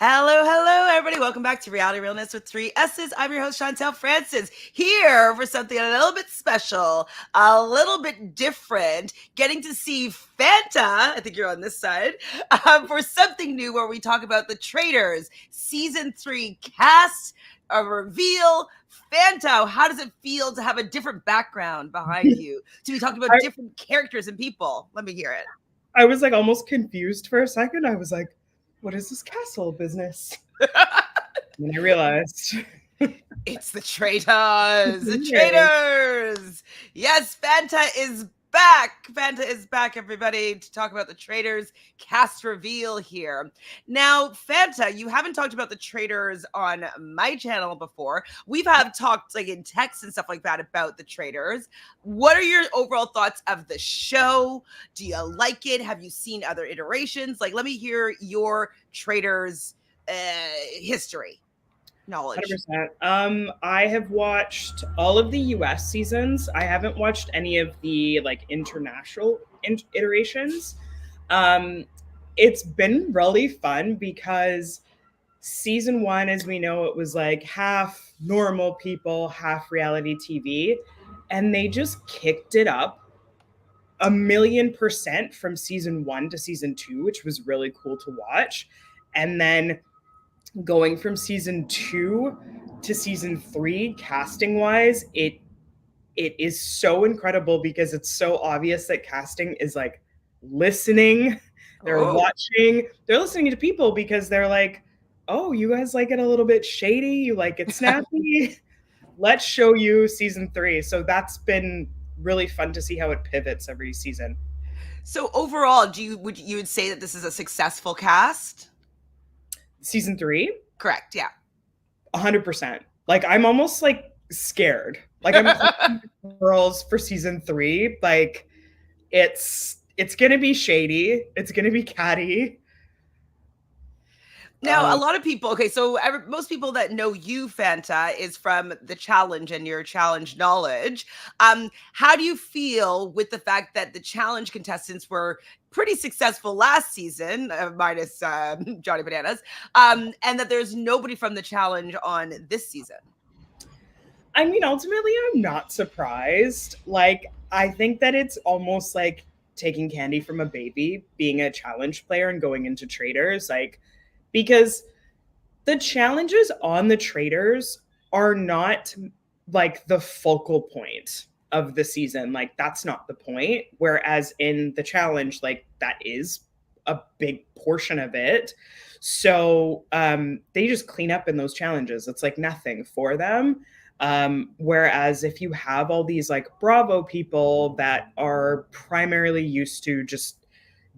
Hello, hello, everybody. Welcome back to Reality Realness with 3 S's. I'm your host, Chantele Francis, here for something a little bit special, a little bit different, getting to see Fanta, I think you're on this side, for something new where we talk about the Traitors, Season 3 cast, a reveal. Fanta, how does it feel to have a different background behind you? To be talking about different characters and people? Let me hear it. I was like almost confused for a second. I was like, what is this castle business? And I realized it's the Traitors. The Traitors. Yes, Fanta is back. Fanta is back, everybody, to talk about the Traitors cast reveal here. Now, Fanta, you haven't talked about the Traitors on my channel before. We've talked like in text and stuff like that about the Traitors. What are your overall thoughts of the show? Do you like it? Have you seen other iterations? Like, let me hear your Traitors history. Knowledge. 100%. I have watched all of the US seasons. I haven't watched any of the like international iterations. It's been really fun because season 1, as we know, it was like half normal people, half reality TV, and they just kicked it up 1,000,000% from season 1 to season 2, which was really cool to watch. And then going from season 2 to season 3, casting wise, it is so incredible because it's so obvious that casting is like listening. They're watching, they're listening to people because they're like, oh, you guys like it a little bit shady, you like it snappy. Let's show you season 3. So that's been really fun to see how it pivots every season. So overall, would you say that this is a successful cast? Season 3? Correct, yeah. 100%. Like, I'm almost like scared. Like, I'm girls for season 3. Like, it's gonna be shady. It's gonna be catty. Now, a lot of people, okay, so most people that know you, Fanta, is from the challenge and your challenge knowledge. How do you feel with the fact that the challenge contestants were pretty successful last season, minus Johnny Bananas, and that there's nobody from the challenge on this season? I mean, ultimately, I'm not surprised. Like, I think that it's almost like taking candy from a baby, being a challenge player and going into Traitors. Like, because the challenges on the Traitors are not like the focal point of the season. Like, that's not the point. Whereas in the challenge, like, that is a big portion of it. So they just clean up in those challenges. It's like nothing for them. Whereas if you have all these like Bravo people that are primarily used to just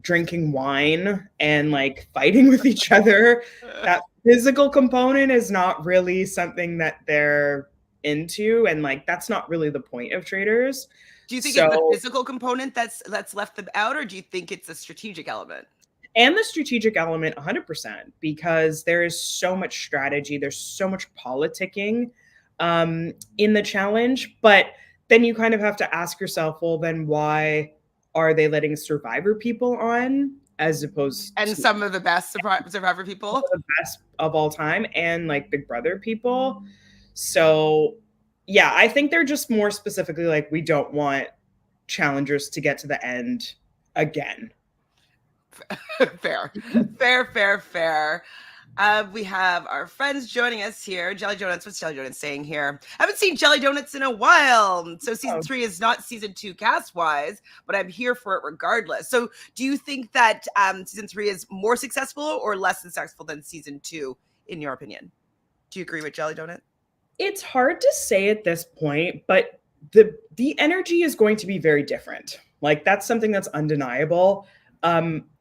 drinking wine and like fighting with each other, that physical component is not really something that they're into, and like that's not really the point of Traitors. Do you think it's the physical component that's left them out, or do you think it's a strategic element? And the strategic element 100%, because there is so much strategy, there's so much politicking in the challenge. But then you kind of have to ask yourself, well, then why are they letting Survivor people on as opposed to some of the best Survivor people? The best of all time, and like Big Brother people. So yeah, I think they're just more specifically like, we don't want challengers to get to the end again. Fair. We have our friends joining us here. Jelly Donuts. What's Jelly Donuts saying here? I haven't seen Jelly Donuts in a while. So season 3 is not season 2 cast-wise, but I'm here for it regardless. So do you think that season 3 is more successful or less successful than season 2, in your opinion? Do you agree with Jelly Donut? It's hard to say at this point, but the energy is going to be very different. Like, that's something that's undeniable.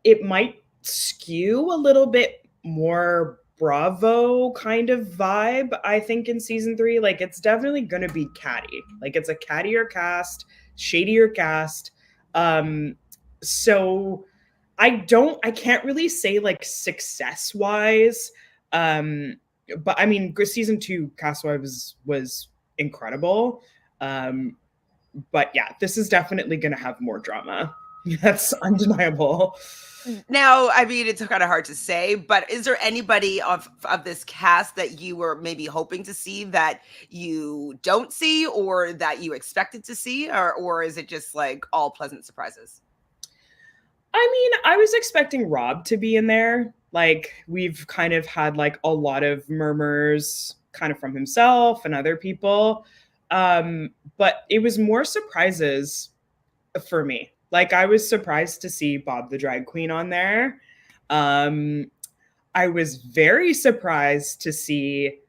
It might skew a little bit more Bravo kind of vibe, I think, in season 3. Like, it's definitely going to be catty. Like, it's a cattier cast, shadier cast. So I can't really say like success wise. But I mean, season 2 cast-wise was incredible. But yeah, this is definitely going to have more drama. That's undeniable. Now, I mean, it's kind of hard to say, but is there anybody of this cast that you were maybe hoping to see that you don't see, or that you expected to see, or is it just like all pleasant surprises? I mean, I was expecting Rob to be in there. Like, we've kind of had like a lot of murmurs kind of from himself and other people. But it was more surprises for me. Like, I was surprised to see Bob the drag queen on there. Um, I was very surprised to see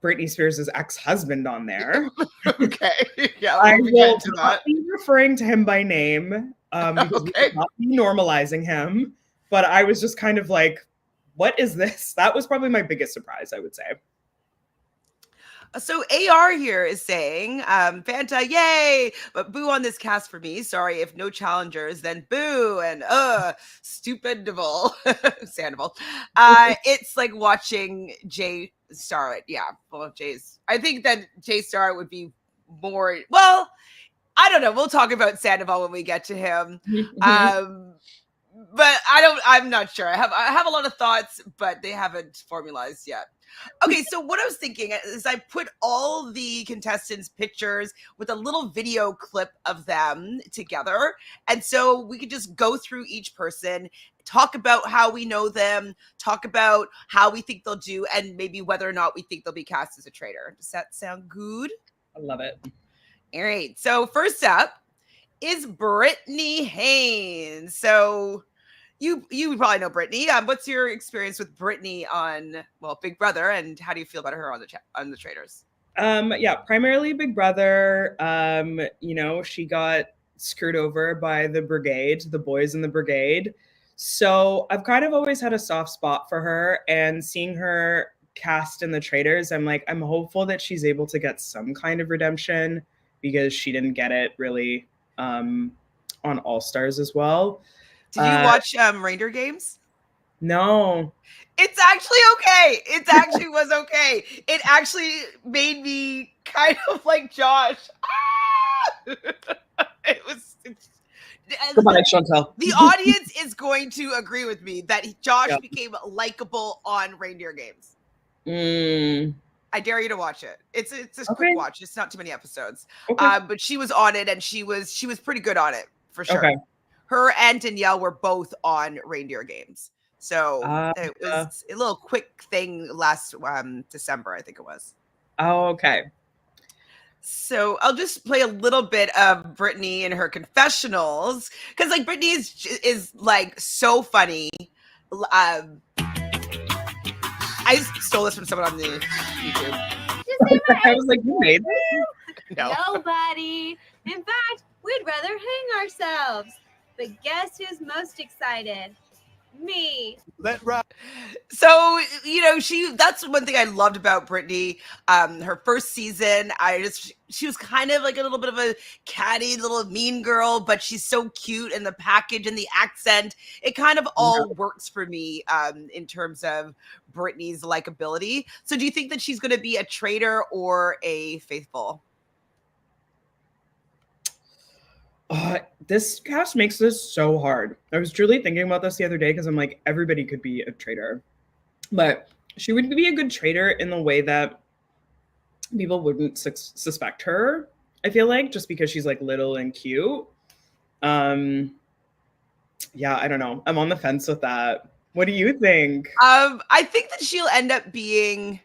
Britney Spears' ex-husband on there. Okay. Yeah, I we'll get will into not that. be referring to him by name, because we Okay. will not be normalizing him. But I was just kind of like, what is this? That was probably my biggest surprise, I would say. So AR here is saying, Fanta, yay, but boo on this cast for me. Sorry, if no challengers, then boo and stupid Devil, Sandoval. It's like watching Jay Starlet. Yeah, well, Jay's. I think that Jay Starlet would be more. Well, I don't know. We'll talk about Sandoval when we get to him. But I'm not sure. I have a lot of thoughts, but they haven't formalized yet. Okay, so what I was thinking is I put all the contestants' pictures with a little video clip of them together. And so we could just go through each person, talk about how we know them, talk about how we think they'll do, and maybe whether or not we think they'll be cast as a traitor. Does that sound good? I love it. All right. So first up is Britney Haynes. So you probably know Britney. What's your experience with Britney on Big Brother, and how do you feel about her on the Traitors? Yeah, primarily Big Brother. She got screwed over by the brigade, the boys in the brigade. So I've kind of always had a soft spot for her, and seeing her cast in the Traitors, I'm hopeful that she's able to get some kind of redemption, because she didn't get it really on All Stars as well. Did you watch Reindeer Games? No. It's actually okay. It actually was okay. It actually made me kind of like Josh. It was. Goodbye, Chantele. The audience is going to agree with me that Josh Yep. became likable on Reindeer Games. Mm. I dare you to watch it. It's a Okay. quick watch. It's not too many episodes. Okay. But she was on it, and she was pretty good on it for sure. Okay. Her and Danielle were both on Reindeer Games. So it was a little quick thing last December, I think it was. Oh, okay. So I'll just play a little bit of Britney and her confessionals, because like Britney is like so funny. I stole this from someone on the YouTube. I was like, you made this? No. Nobody. In fact, we'd rather hang ourselves. But guess who's most excited? Me. Let rock. So, that's one thing I loved about Britney. Her first season, she was kind of like a little bit of a catty little mean girl, but she's so cute, and the package and the accent, it kind of all works for me in terms of Britney's likability. So do you think that she's going to be a traitor or a faithful? This cast makes this so hard. I was truly thinking about this the other day, because I'm like, everybody could be a traitor. But she would be a good traitor in the way that people wouldn't suspect her, I feel like, just because she's like little and cute. Yeah, I don't know. I'm on the fence with that. What do you think? I think that she'll end up being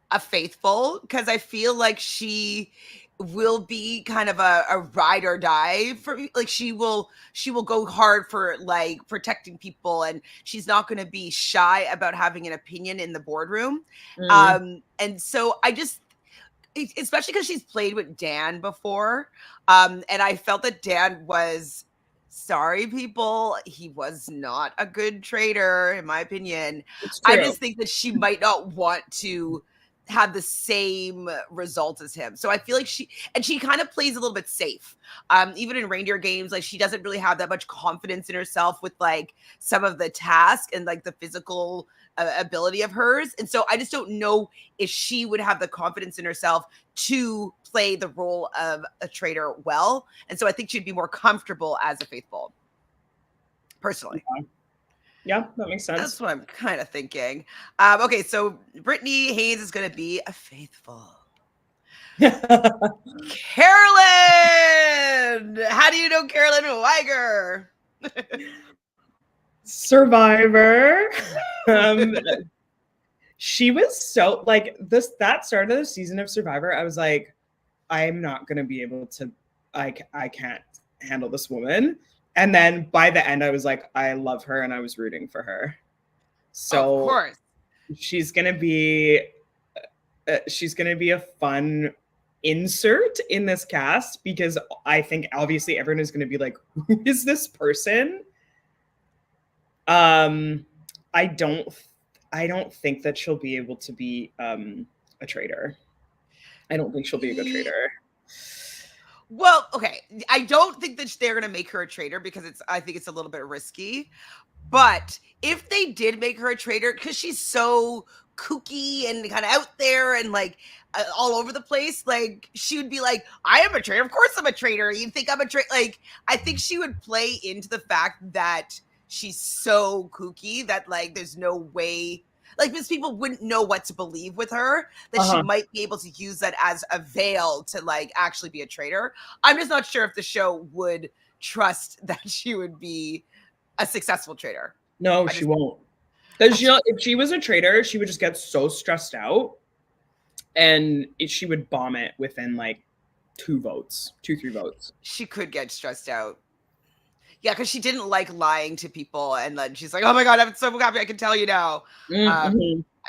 a faithful, because I feel like she will be kind of a ride or die for me. Like she will go hard for like protecting people, and she's not going to be shy about having an opinion in the boardroom. And so I just, especially because she's played with Dan before, and I felt that Dan was, sorry people, he was not a good traitor in my opinion. I just think that she might not want to have the same result as him. So I feel like she kind of plays a little bit safe. Even in Reindeer Games, like she doesn't really have that much confidence in herself with like some of the tasks and like the physical ability of hers. And so I just don't know if she would have the confidence in herself to play the role of a traitor well. And so I think she'd be more comfortable as a faithful. personally. Yeah, that makes sense. That's what I'm kind of thinking. Okay, so Britney Haynes is going to be a faithful. Carolyn! How do you know Carolyn Winger? Survivor. She was so like that start of the season of Survivor. I was like, I'm not gonna be able to. I can't handle this woman. And then by the end, I was like, I love her, and I was rooting for her. So of course, she's gonna be a fun insert in this cast, because I think obviously everyone is going to be like, who is this person? I don't think that she'll be able to be a traitor. I don't think she'll be a good traitor. Well, okay. I don't think that they're going to make her a traitor, because I think it's a little bit risky. But if they did make her a traitor, because she's so kooky and kind of out there and like all over the place, like she would be like, I am a traitor. Of course I'm a traitor. You think I'm a traitor? Like, I think she would play into the fact that she's so kooky that like there's no way, like, because people wouldn't know what to believe with her, that she might be able to use that as a veil to like actually be a traitor. I'm just not sure if the show would trust that she would be a successful traitor. No, she won't. Because if she was a traitor, she would just get so stressed out, and she would bomb it within like 3 votes. She could get stressed out. Yeah, because she didn't like lying to people, and then she's like, "Oh my god, I'm so happy I can tell you now." I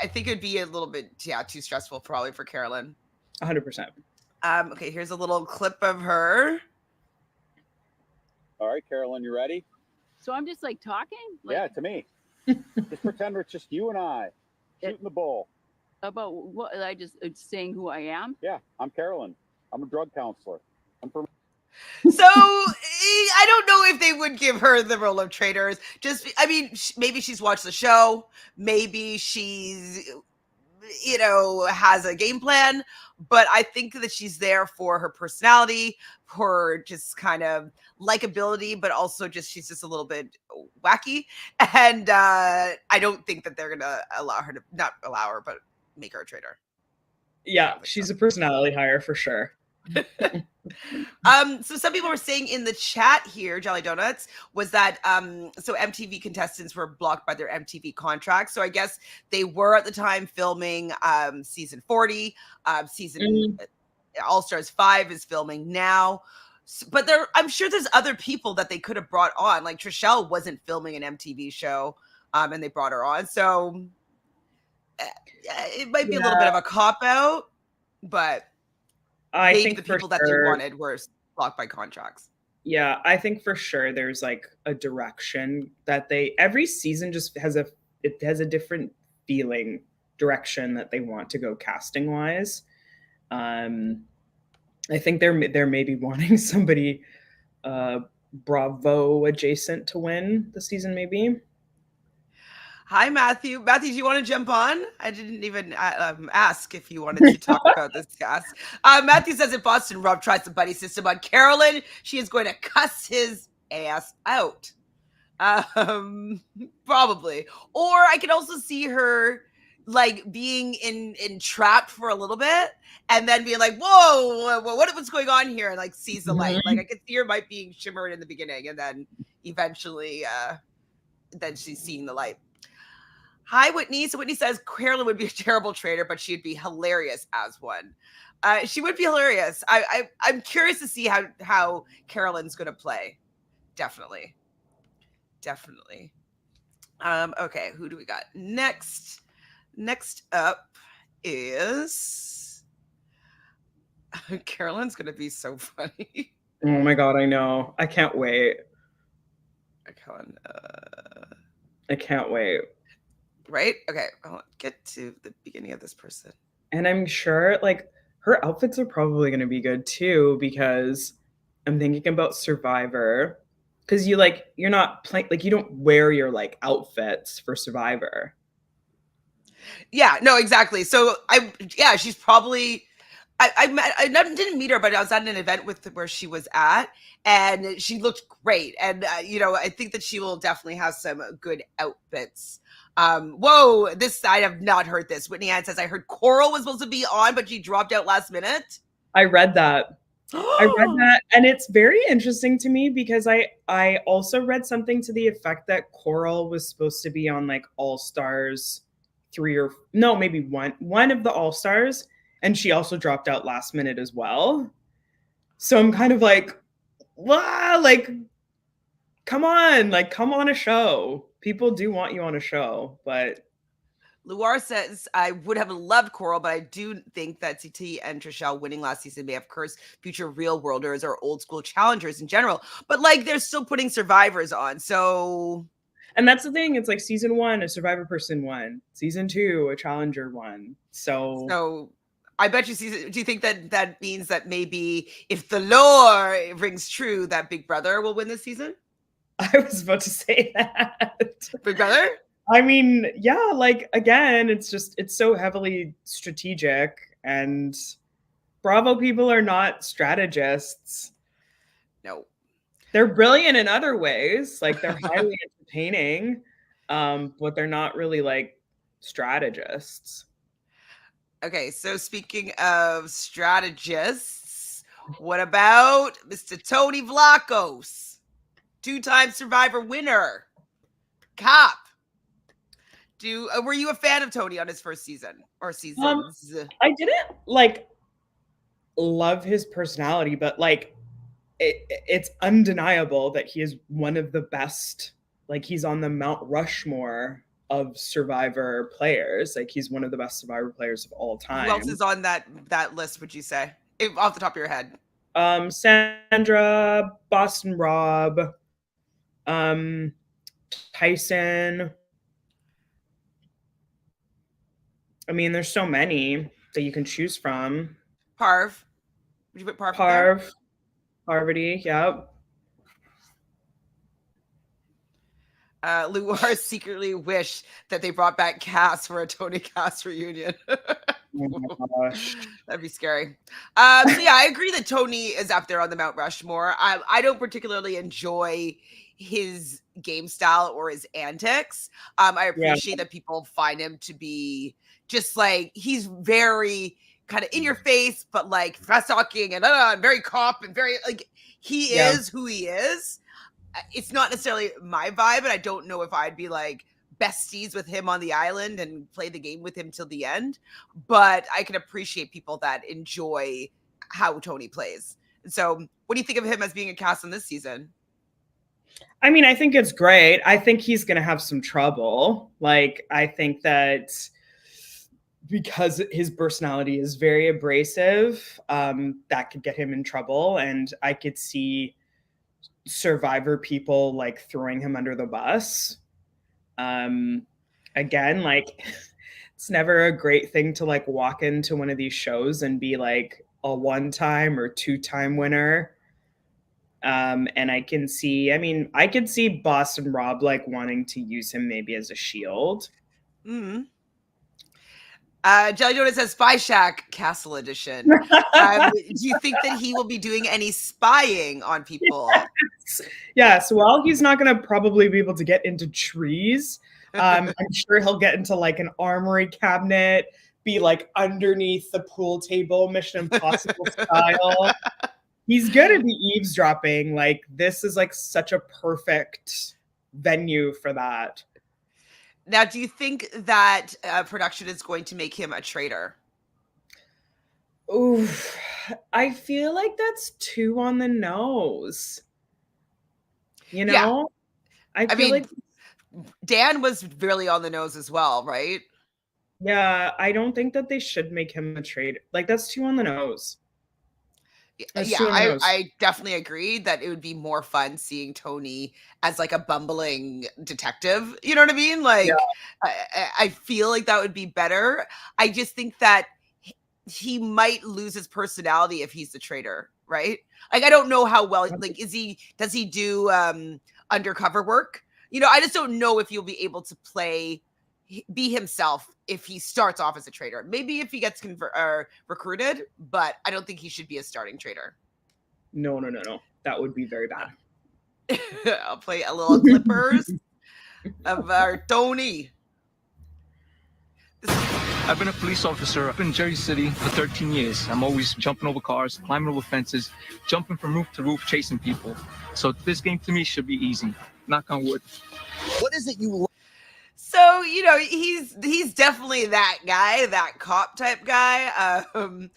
think it'd be a little bit too stressful probably for Carolyn. 100%. Okay, here's a little clip of her. All right, Carolyn, you ready? So I'm just like talking? Like, yeah, to me. Just pretend it's just you and I shooting the bull. About what? I just saying who I am? Yeah, I'm Carolyn. I'm a drug counselor. I'm from. So I don't know if they would give her the role of traitors. I mean, maybe she's watched the show. Maybe she's, has a game plan. But I think that she's there for her personality, for just kind of likability, but also she's just a little bit wacky. And I don't think that they're going to not allow her, but make her a traitor. Yeah, she's a personality hire for sure. So some people were saying in the chat here, Jelly Donuts, was that so MTV contestants were blocked by their MTV contracts. So I guess they were at the time filming season 40, season All Stars 5 is filming now. But I'm sure there's other people that they could have brought on. Like Trishelle wasn't filming an MTV show, and they brought her on. So it might be a little bit of a cop out, but I think the people that they wanted were blocked by contracts. Yeah, I think for sure there's like a direction that every season just has a different feeling direction that they want to go casting wise. I think they're maybe wanting somebody Bravo adjacent to win the season, maybe. Hi, Matthew. Matthew, do you want to jump on? I didn't even ask if you wanted to talk about this cast. Matthew says in Boston, Rob tries the buddy system on Carolyn. She is going to cuss his ass out. Probably. Or I could also see her like being entrapped for a little bit and then being like, whoa, what's going on here? And like sees the light. Like I could see her might being shimmered in the beginning and then eventually then she's seeing the light. Hi, Whitney. So Whitney says Carolyn would be a terrible traitor, but she'd be hilarious as one. She would be hilarious. I'm curious to see how Carolyn's going to play. Definitely. Okay, who do we got next? Next up is Carolyn's going to be so funny. Oh my god, I know. I can't wait. I can't wait. Right? Okay, I'll get to the beginning of this person. And I'm sure like her outfits are probably going to be good too, because I'm thinking about Survivor. Because you're not playing, like you don't wear your like outfits for Survivor. Yeah, no, exactly. So she's probably, didn't meet her, but I was at an event where she was at, and she looked great. And I think that she will definitely have some good outfits. Whoa, I have not heard this. Whitney Ann says, I heard Coral was supposed to be on, but she dropped out last minute. I read that. And it's very interesting to me because I also read something to the effect that Coral was supposed to be on like All Stars 3 or no, maybe one of the All Stars, and she also dropped out last minute as well. So I'm kind of like, wow, like come on a show. People do want you on a show, but Luar says, I would have loved Coral, but I do think that CT and Trishelle winning last season may have cursed future real worlders or old school challengers in general. But like, they're still putting survivors on. So. And that's the thing. It's like season 1, a survivor person won. Season 2, a challenger won. So I bet you do you think that means that maybe if the lore rings true, that Big Brother will win this season? I was about to say that. Big Brother? I mean, yeah, like again, it's so heavily strategic, and Bravo people are not strategists. No. They're brilliant in other ways. Like they're highly entertaining, but they're not really like strategists. Okay, so speaking of strategists, what about Mr. Tony Vlachos, 2-time Survivor winner, cop? Were you a fan of Tony on his first season or seasons? I didn't like love his personality, but like it's undeniable that he is one of the best. Like he's on the Mount Rushmore of Survivor players. Like he's one of the best Survivor players of all time. Who else is on that list, would you say, off the top of your head? Sandra, Boston Rob, Tyson. I mean, there's so many that you can choose from. Parv. Would you put Parv? Parvati, yep. Luar secretly wished that they brought back Cass for a Tony Cass reunion. Oh my gosh. That'd be scary. So yeah, I agree that Tony is up there on the Mount Rushmore. I don't particularly enjoy his game style or his antics. I appreciate that people find him to be just like, he's very kind of in your face, but like fast talking and very cop and very like, he is who he is. It's not necessarily my vibe, but I don't know if I'd be like besties with him on the island and play the game with him till the end. But I can appreciate people that enjoy how Tony plays. So what do you think of him as being a cast on this season? I mean, I think it's great. I think he's going to have some trouble. Like, I think that because his personality is very abrasive, that could get him in trouble. And I could see Survivor people like throwing him under the bus. Again, like it's never a great thing to like walk into one of these shows and be like a 1-time or 2-time winner. And I can see, I could see Boston Rob like wanting to use him maybe as a shield. Mm-hmm. Jelly Donut says Spy Shack Castle Edition. Do you think that he will be doing any spying on people? Yes. Well, he's not going to probably be able to get into trees. I'm sure he'll get into like an armory cabinet, be like underneath the pool table, Mission Impossible style. He's going to be eavesdropping. Like this is like such a perfect venue for that. Now, do you think that production is going to make him a traitor? Ooh, I feel like that's too on the nose. You know? Yeah. I mean, like Dan was really on the nose as well, right? Yeah, I don't think that they should make him a traitor. Like, that's too on the nose. I definitely agree that it would be more fun seeing Tony as like a bumbling detective. You know what I mean? Like, I feel like that would be better. I just think that he might lose his personality if he's the traitor, right? Like, I don't know how well, like, does he do undercover work? You know, I just don't know if you'll be able to play be himself if he starts off as a traitor. Maybe if he gets recruited, but I don't think he should be a starting traitor. No. That would be very bad. I'll play a little clippers of our Tony. I've been a police officer up in Jersey City for 13 years. I'm always jumping over cars, climbing over fences, jumping from roof to roof, chasing people. So this game to me should be easy. Knock on wood. What is it you So, you know, he's definitely that guy, that cop type guy. I don't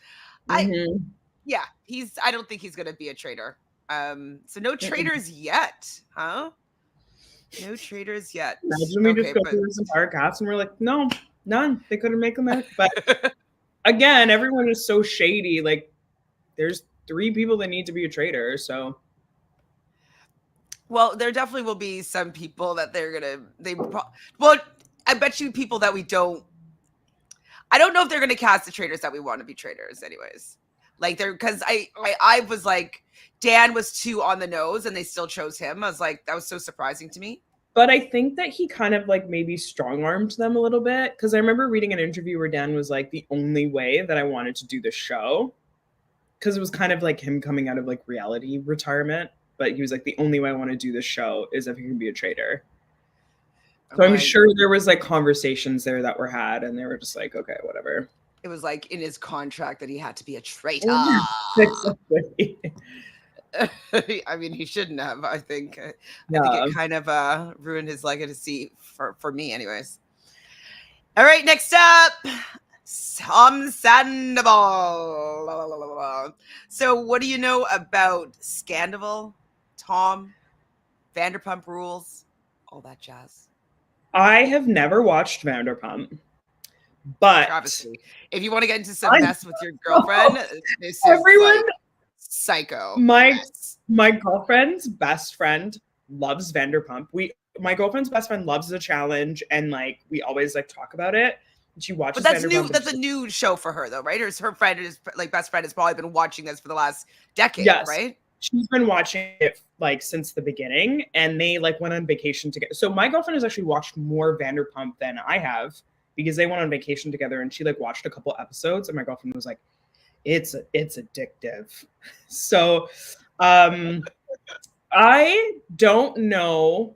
think he's gonna be a traitor. So no traitors yet, huh? No traitors yet. Imagine we just go through this entire cast and we're like, no, none. They couldn't make them out. But again, everyone is so shady. Like, there's 3 people that need to be a traitor. So, well, there definitely will be some people that well, I bet you people that we don't. I don't know if they're gonna cast the traitors that we want to be traitors, anyways. Like because I was like, Dan was too on the nose, and they still chose him. I was like, that was so surprising to me. but I think that he kind of like maybe strong-armed them a little bit, because I remember reading an interview where Dan was like, the only way that I wanted to do the show, because it was kind of like him coming out of like reality retirement, but he was like, the only way I want to do this show is if he can be a traitor. So I'm sure there was like conversations there that were had, and they were just like, okay, whatever. It was like in his contract that he had to be a traitor. Exactly. I mean, he shouldn't have. I think it kind of ruined his legacy for me, anyways. All right, next up, Sandoval. So, what do you know about Sandoval, Tom, Vanderpump Rules, all that jazz? I have never watched Vanderpump, but Travesty. If you want to get into some mess with your girlfriend, this is everyone. Like psycho. My girlfriend's best friend loves Vanderpump. My girlfriend's best friend loves the challenge, and like we always like talk about it. She watches. But that's Vanderpump new. That's a new show for her, though, right? Or her friend is like best friend has probably been watching this for the last decade, right? She's been watching it like since the beginning, and they like went on vacation together. So my girlfriend has actually watched more Vanderpump than I have, because they went on vacation together, and she like watched a couple episodes, and my girlfriend was like, it's addictive. So I don't know.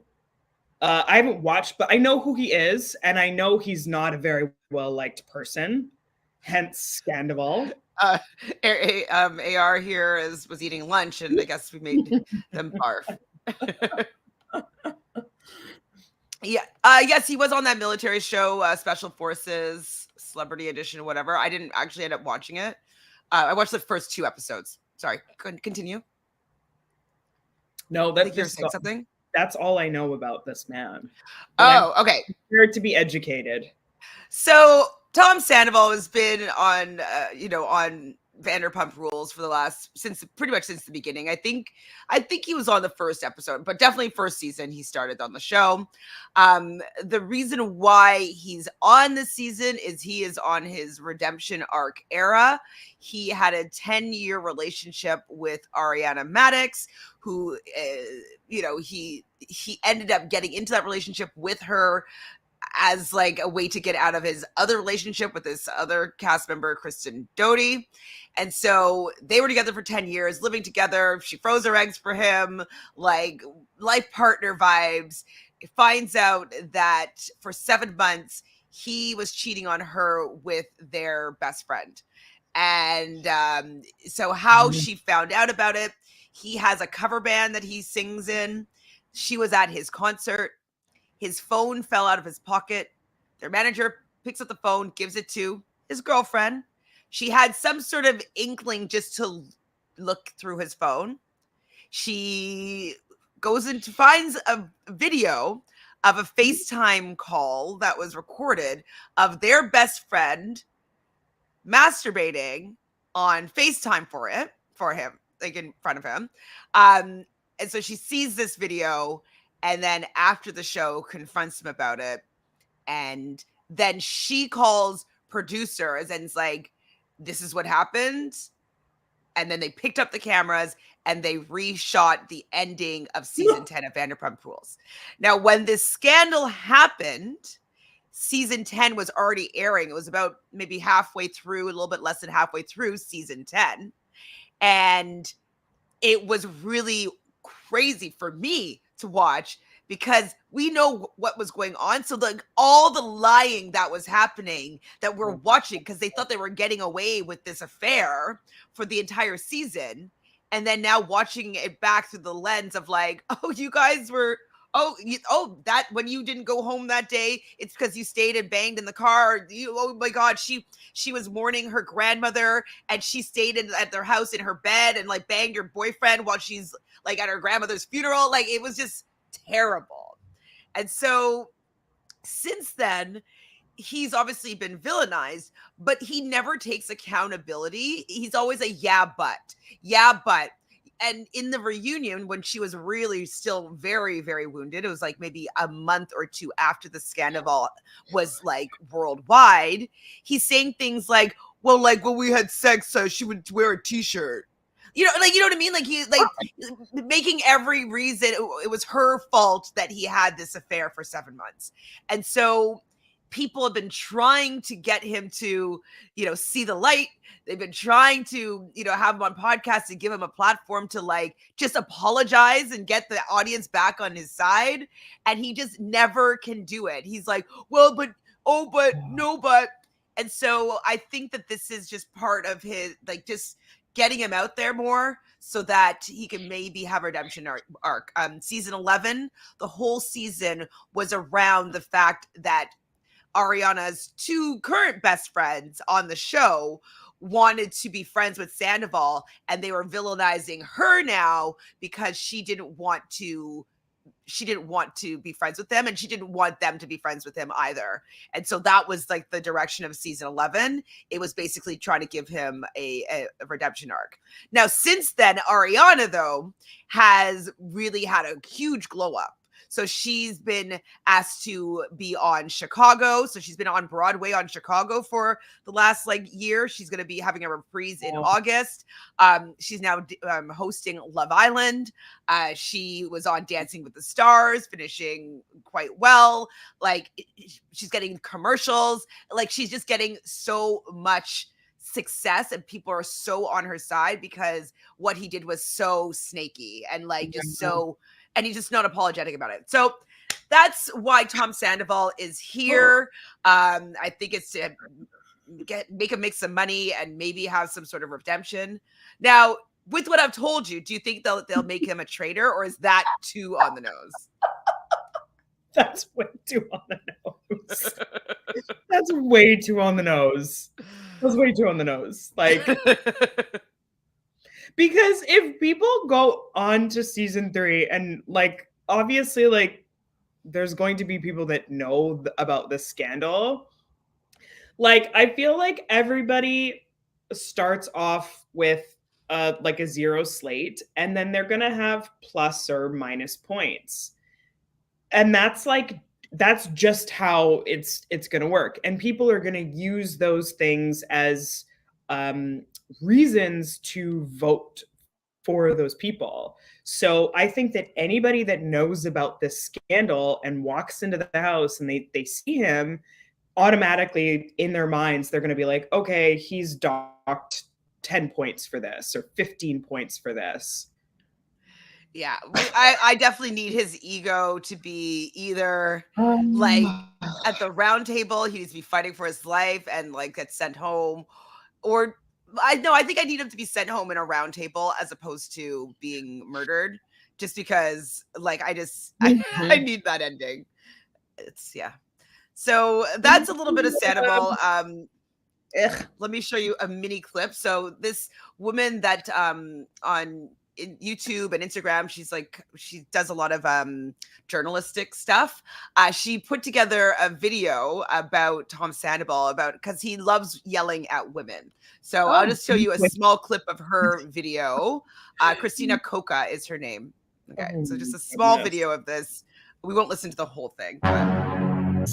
I haven't watched, but I know who he is, and I know he's not a very well liked person, hence Sandoval. AR here was eating lunch, and I guess we made them barf. Yes, he was on that military show, Special Forces, Celebrity Edition, whatever. I didn't actually end up watching it. I watched the first 2 episodes. Sorry, continue. No, you're saying something. That's all I know about this man. Oh, okay. Prepared to be educated. So Tom Sandoval has been on, on Vanderpump Rules for pretty much since the beginning. I think he was on the first episode, but definitely first season he started on the show. The reason why he's on this season is he is on his redemption arc era. He had a 10-year relationship with Ariana Madix, who, he ended up getting into that relationship with her as like a way to get out of his other relationship with this other cast member, Kristen Doty. And so they were together for 10 years, living together. She froze her eggs for him, like life partner vibes. It finds out that for 7 months, he was cheating on her with their best friend. And so how she found out about it, he has a cover band that he sings in. She was at his concert. His phone fell out of his pocket. Their manager picks up the phone, gives it to his girlfriend. She had some sort of inkling just to look through his phone. She goes into finds a video of a FaceTime call that was recorded of their best friend masturbating on FaceTime for him, like in front of him. And so she sees this video, and then after the show confronts him about it. And then she calls producers and is like, this is what happened. And then they picked up the cameras and they reshot the ending of season 10 of Vanderpump Rules. Now, when this scandal happened, season 10 was already airing. It was about maybe halfway through, a little bit less than halfway through season 10. And it was really crazy for me to watch because we know what was going on. So all the lying that was happening that we're watching, because they thought they were getting away with this affair for the entire season. And then now watching it back through the lens of like, oh, you guys were, that when you didn't go home that day, it's because you stayed and banged in the car. Oh my God, she was mourning her grandmother and she stayed at their house in her bed and like banged her boyfriend while she's like at her grandmother's funeral. Like it was just terrible. And so since then, he's obviously been villainized, but he never takes accountability. He's always a yeah, but. And in the reunion, when she was really still very, very wounded, it was like maybe a month or two after the Sandoval was like worldwide, he's saying things like, well, like when we had sex, she would wear a t-shirt. You know what I mean? Like he's like making every reason it was her fault that he had this affair for 7 months. And so people have been trying to get him to, see the light. They've been trying to, have him on podcasts and give him a platform to like just apologize and get the audience back on his side. And he just never can do it. He's like, well, but no, but. And so I think that this is just part of his, like, just getting him out there more so that he can maybe have a redemption arc. Season 11, the whole season was around the fact that Ariana's two current best friends on the show wanted to be friends with Sandoval, and they were villainizing her now because she didn't want to be friends with them, and she didn't want them to be friends with him either. And so that was like the direction of season 11. It was basically trying to give him a redemption arc. Now, since then, Ariana, though, has really had a huge glow up. So she's been asked to be on Chicago. So she's been on Broadway on Chicago for the last year. She's going to be having a reprise in August. She's now hosting Love Island. She was on Dancing with the Stars, finishing quite well. She's getting commercials. She's just getting so much success, and people are so on her side because what he did was so snaky and and he's just not apologetic about it. So that's why Tom Sandoval is here. I think it's to make him make some money and maybe have some sort of redemption. Now, with what I've told you, do you think they'll make him a traitor, or is that too on the nose? That's way too on the nose. That's way too on the nose. That's way too on the nose. Because if people go on to season 3 and obviously there's going to be people that know about this scandal. I feel like everybody starts off with a 0 slate, and then they're going to have plus or minus points. And that's just how it's going to work. And people are going to use those things as reasons to vote for those people. So I think that anybody that knows about this scandal and walks into the house and they see him, automatically in their minds, they're going to be like, okay, he's docked 10 points for this or 15 points for this. Yeah, I definitely need his ego to be either at the round table, he needs to be fighting for his life and get sent home, or I think I need him to be sent home in a round table as opposed to being murdered, just because I need that ending. So that's a little bit of Sandoval. Let me show you a mini clip. So this woman that on YouTube and Instagram, she does a lot of journalistic stuff. She put together a video about Tom Sandoval because he loves yelling at women. So I'll just show you a small clip of her video. Christina Coca is her name. Okay, so just a small video of this. We won't listen to the whole thing. But...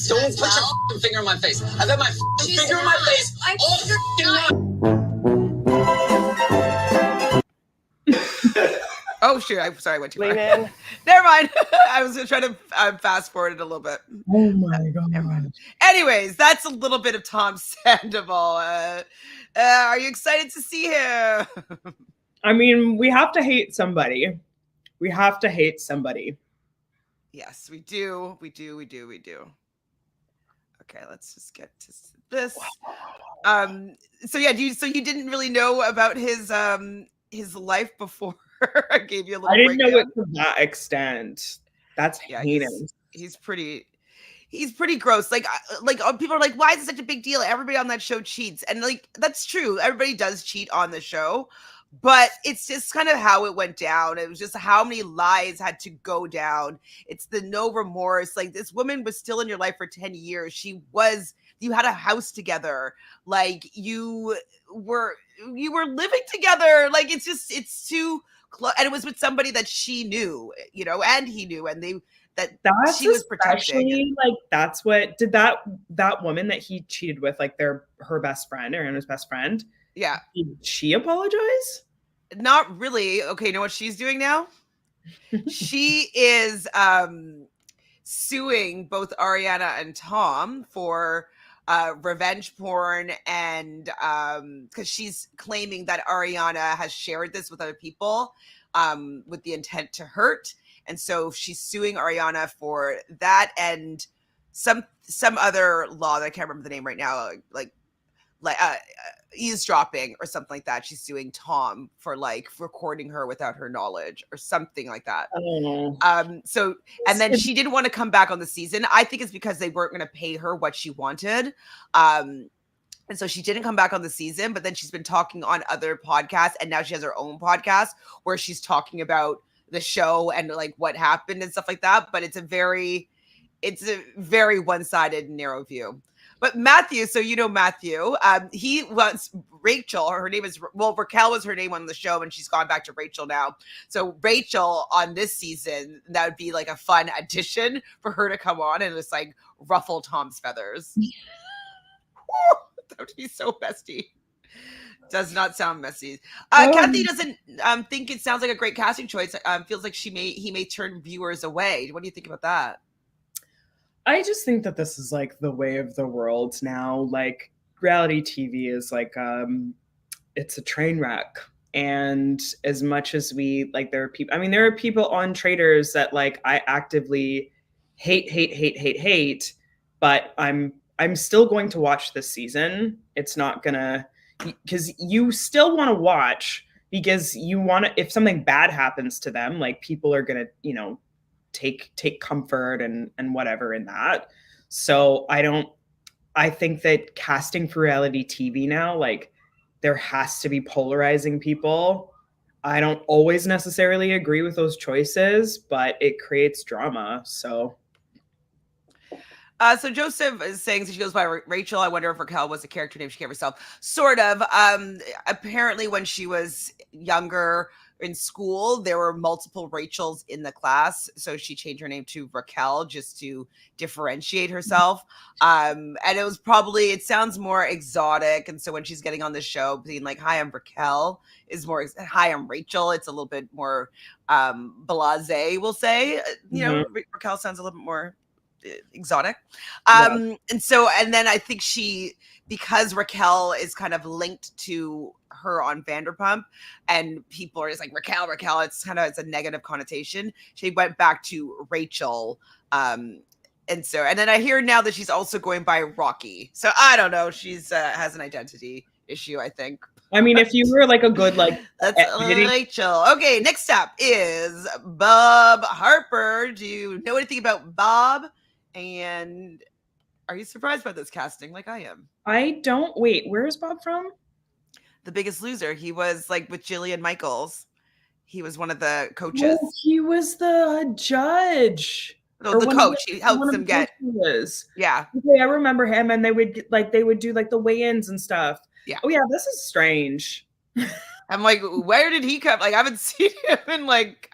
Don't put your finger in my face. I've had my finger in my face all night. Oh, shoot. I'm sorry. I went too far. Lean in. Never mind. I was going to try to fast forward it a little bit. Oh my Never mind. god. Anyways, that's a little bit of Tom Sandoval. Are you excited to see him? I mean, we have to hate somebody. We have to hate somebody. Yes, we do. We do. Okay, let's just get to this. So yeah, so you didn't really know about his life before I gave you a little I didn't know breakdown? it to that extent. That's heinous. He's pretty gross. Like people are like, why is it such a big deal? Everybody on that show cheats. And like, that's true. Everybody does cheat on the show, but it's just kind of how it went down. It was just how many lies had to go down. It's the no remorse. Like, this woman was still in your life for 10 years. You had a house together. Like, you were living together. Like, it's too close. And it was with somebody that she knew, and he knew, and That's she was protecting. Like, that's what did that woman that he cheated with, like her best friend, Ariana's best friend. Yeah. Did she apologize? Not really. Okay, you know what she's doing now? She is suing both Ariana and Tom for revenge porn, and because she's claiming that Ariana has shared this with other people with the intent to hurt. And so she's suing Ariana for that and some other law that I can't remember the name right now, like eavesdropping or something like that. She's suing Tom for like recording her without her knowledge or something like that. Oh. So, and then she didn't want to come back on the season. I think it's because they weren't going to pay her what she wanted. And so she didn't come back on the season, but then she's been talking on other podcasts, and now she has her own podcast where she's talking about the show and like what happened and stuff like that. But it's a very one-sided, narrow view. But Matthew, so Matthew, he wants Rachel. Her name is, Raquel was her name on the show, and she's gone back to Rachel now. So Rachel on this season, that would be like a fun addition for her to come on and just like ruffle Tom's feathers. That would be so bestie. Does not sound messy. Kathy doesn't think it sounds like a great casting choice. Feels like he may turn viewers away. What do you think about that? I just think that this is like the way of the world now. Like, reality TV is like it's a train wreck. And as much as we like, there are people on Traitors that like I actively hate, but I'm still going to watch this season. It's not gonna, because you still want to watch, because you want to, if something bad happens to them, like people are gonna, take comfort and whatever in that. So I think that casting for reality TV now, like, there has to be polarizing people. I don't always necessarily agree with those choices, but it creates drama. So Joseph is saying she goes by Rachel. I wonder if Raquel was a character name she gave herself. Sort of. Apparently when she was younger in school, there were multiple Rachels in the class. So she changed her name to Raquel just to differentiate herself. And it sounds more exotic. And so when she's getting on the show, being like, hi, I'm Raquel, is more, hi, I'm Rachel. It's a little bit more blasé, we'll say. Raquel sounds a little bit more exotic. And then I think because Raquel is kind of linked to her on Vanderpump, and people are just like, Raquel, it's a negative connotation. She went back to Rachel. And then I hear now that she's also going by Rocky. So I don't know. She's has an identity issue, I think. I mean, if you were like a good, like, that's Rachel. Okay, next up is Bob Harper. Do you know anything about Bob? And are you surprised by this casting like I am? I don't. Wait, where is Bob from? The Biggest Loser. He was like with Jillian Michaels. He was one of the coaches. Oh, he was the judge. No, the coach. He helps them get. Yeah. Okay, I remember him, and they would do like the weigh-ins and stuff. Yeah. Oh yeah, this is strange. I'm like, where did he come? Like, I haven't seen him in like.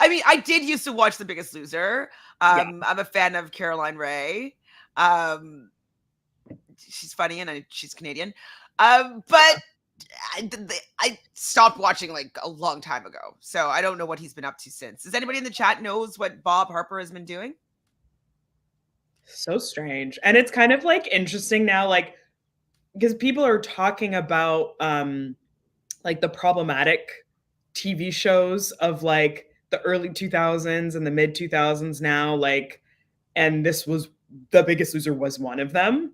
I mean, I did used to watch The Biggest Loser. I'm a fan of Caroline Reyes. She's funny and she's Canadian. But I stopped watching like a long time ago, so I don't know what he's been up to since. Does anybody in the chat knows what Bob Harper has been doing? So strange. And it's kind of like interesting now, like, because people are talking about like the problematic TV shows of like the early 2000s and the mid 2000s now, like, and this was The Biggest Loser was one of them.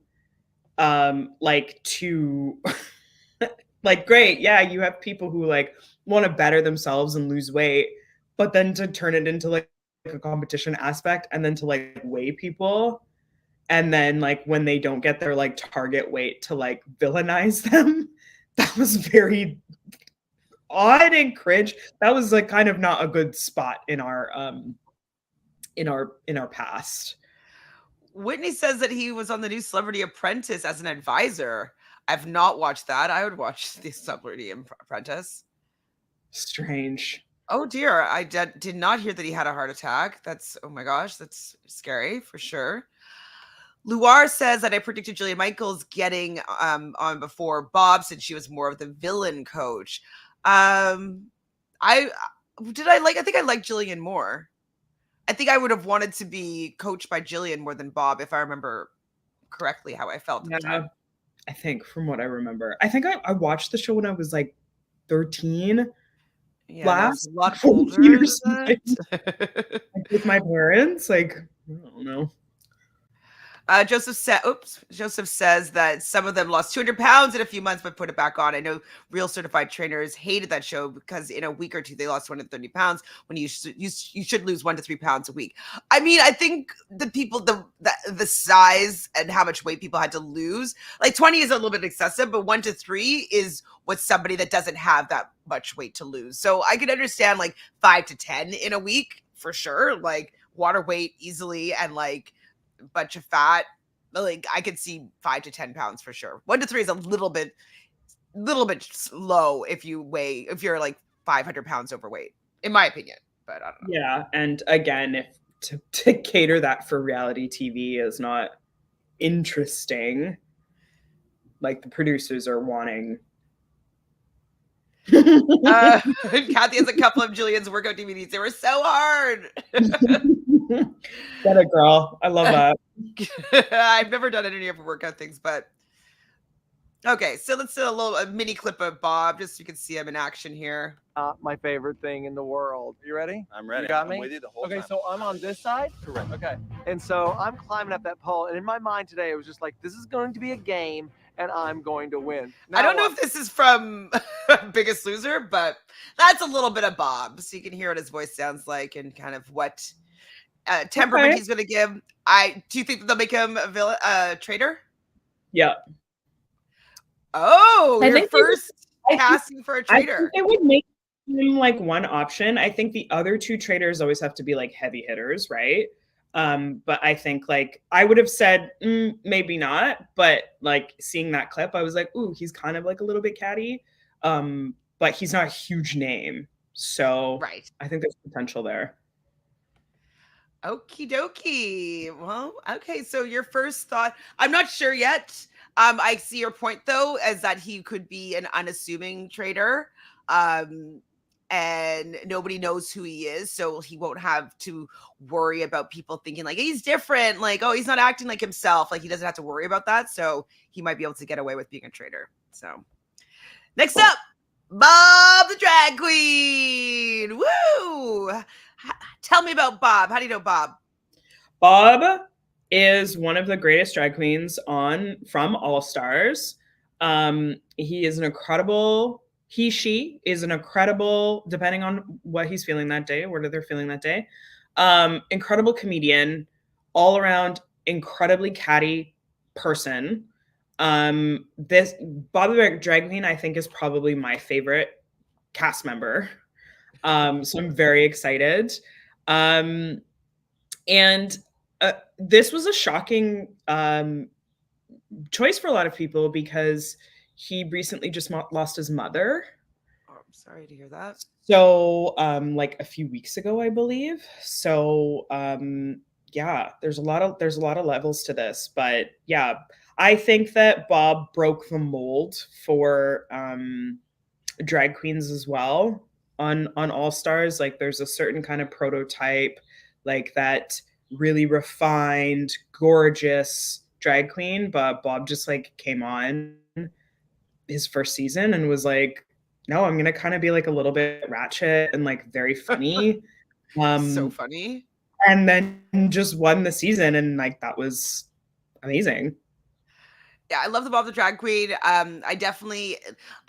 Like to like, great, yeah, you have people who like want to better themselves and lose weight, but then to turn it into like a competition aspect and then to like weigh people, and then like when they don't get their like target weight to like villainize them. That was very odd and cringe. That was like kind of not a good spot in our past. Whitney says that he was on the new Celebrity Apprentice as an advisor. I've not watched that. I would watch the Celebrity Apprentice. Strange. Oh dear, I did not hear that he had a heart attack. That's, oh my gosh, that's scary for sure. Luar says that I predicted Jillian Michaels getting on before Bob, since she was more of the villain coach. I think I like Jillian more. I think I would have wanted to be coached by Jillian more than Bob, if I remember correctly how I felt at the time. I think from what I remember. I think I watched the show when I was like 13. Yeah, Last a lot 4 older years than that. like, with my parents. Like, I don't know. Joseph says that some of them lost 200 pounds in a few months, but put it back on. I know Real Certified Trainers hated that show because in a week or two they lost 230 pounds when you should lose 1 to 3 pounds a week. I mean, I think the people, the size and how much weight people had to lose, like 20 is a little bit excessive, but 1 to 3 is what somebody that doesn't have that much weight to lose. So I could understand like 5 to 10 in a week for sure, like water weight easily, and like bunch of fat, like I could see 5 to 10 pounds for sure. 1 to 3 is a little bit low if you're like 500 pounds overweight, in my opinion, but I don't know. Yeah, and again, if to cater that for reality TV is not interesting, like the producers are wanting. Kathy has a couple of Jillian's workout DVDs. They were so hard. Get it, girl. I love that. I've never done any of her workout things, but okay. So let's do a mini clip of Bob, just so you can see him in action here. My favorite thing in the world. You ready? I'm ready. You got me? I'm with you the whole time. Okay, so I'm on this side? Correct. Okay. And so I'm climbing up that pole, and in my mind today, it was just like, this is going to be a game, and I'm going to win. Now, I don't know if this is from Biggest Loser, but that's a little bit of Bob, so you can hear what his voice sounds like and kind of what temperament he's going to give. Do you think that they'll make him a traitor? Yeah. Oh, your first casting for a traitor. I think they would make him like one option. I think the other 2 traitors always have to be like heavy hitters, right? But I think like I would have said maybe not, but like seeing that clip, I was like, ooh, he's kind of like a little bit catty, but he's not a huge name, so right. I think there's potential there. Okie dokie. Well, okay. So your first thought, I'm not sure yet. I see your point though, as that he could be an unassuming traitor. And nobody knows who he is, so he won't have to worry about people thinking like he's different, like, oh, he's not acting like himself, like he doesn't have to worry about that, so he might be able to get away with being a traitor. So next up, Bob the drag queen. Woo! Tell me about Bob. How do you know Bob? Bob is one of the greatest drag queens from All Stars. He is an incredible she is an incredible, depending on what he's feeling that day, what they're feeling that day, incredible comedian, all around incredibly catty person. This Bob the drag queen, I think, is probably my favorite cast member. So I'm very excited. And this was a shocking choice for a lot of people because he recently just lost his mother. Oh, I'm sorry to hear that. So, like a few weeks ago, I believe. So, yeah, there's a lot of levels to this, but yeah, I think that Bob broke the mold for drag queens as well on All Stars. Like there's a certain kind of prototype, like that really refined, gorgeous drag queen, but Bob just like came on his first season and was like, no, I'm gonna kind of be like a little bit ratchet and like very funny. So funny. And then just won the season, and like that was amazing. Yeah, I love the Bob the Drag Queen. I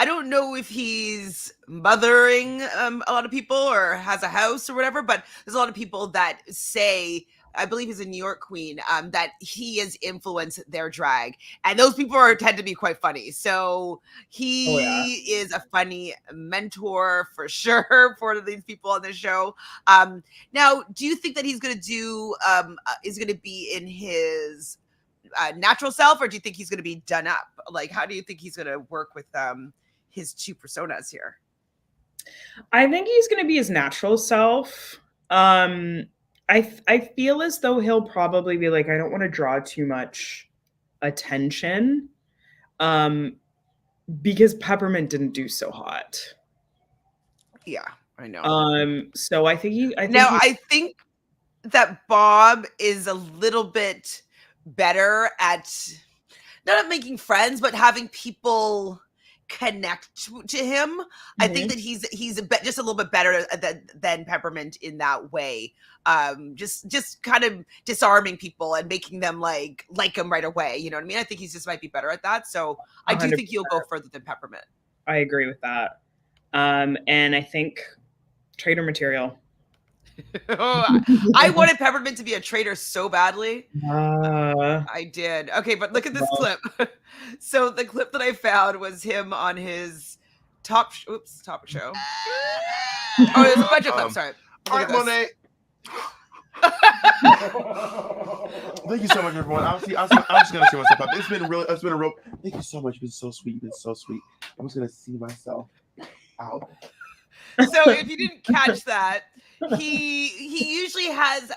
don't know if he's mothering a lot of people or has a house or whatever, but there's a lot of people that say, I believe he's a New York queen, that he has influenced their drag. And those people tend to be quite funny. So he is a funny mentor for sure for these people on the show. Now, do you think that he's going to is going to be in his natural self, or do you think he's going to be done up? Like, how do you think he's going to work with his two personas here? I think he's going to be his natural self. I feel as though he'll probably be like, I don't want to draw too much attention, because Peppermint didn't do so hot. Yeah, I know. So I think I think that Bob is a little bit better at not at making friends, but having people connect to him. Mm-hmm. I think that he's just a little bit better than Peppermint in that way. Just kind of disarming people and making them like him right away. You know what I mean? I think he just might be better at that. So I do 100%. Think he'll go further than Peppermint. I agree with that. And I think traitor material. I wanted Peppermint to be a traitor so badly. I did. Okay, but look at this clip. So the clip that I found was him on his top show. Oh, there's a bunch of clips. Sorry. All right, Monet. Thank you so much, everyone. I'm just gonna see myself up. It's been a real. Thank you so much. You've been so sweet. You've been so sweet. I'm just gonna see myself out. So if you didn't catch that, he usually has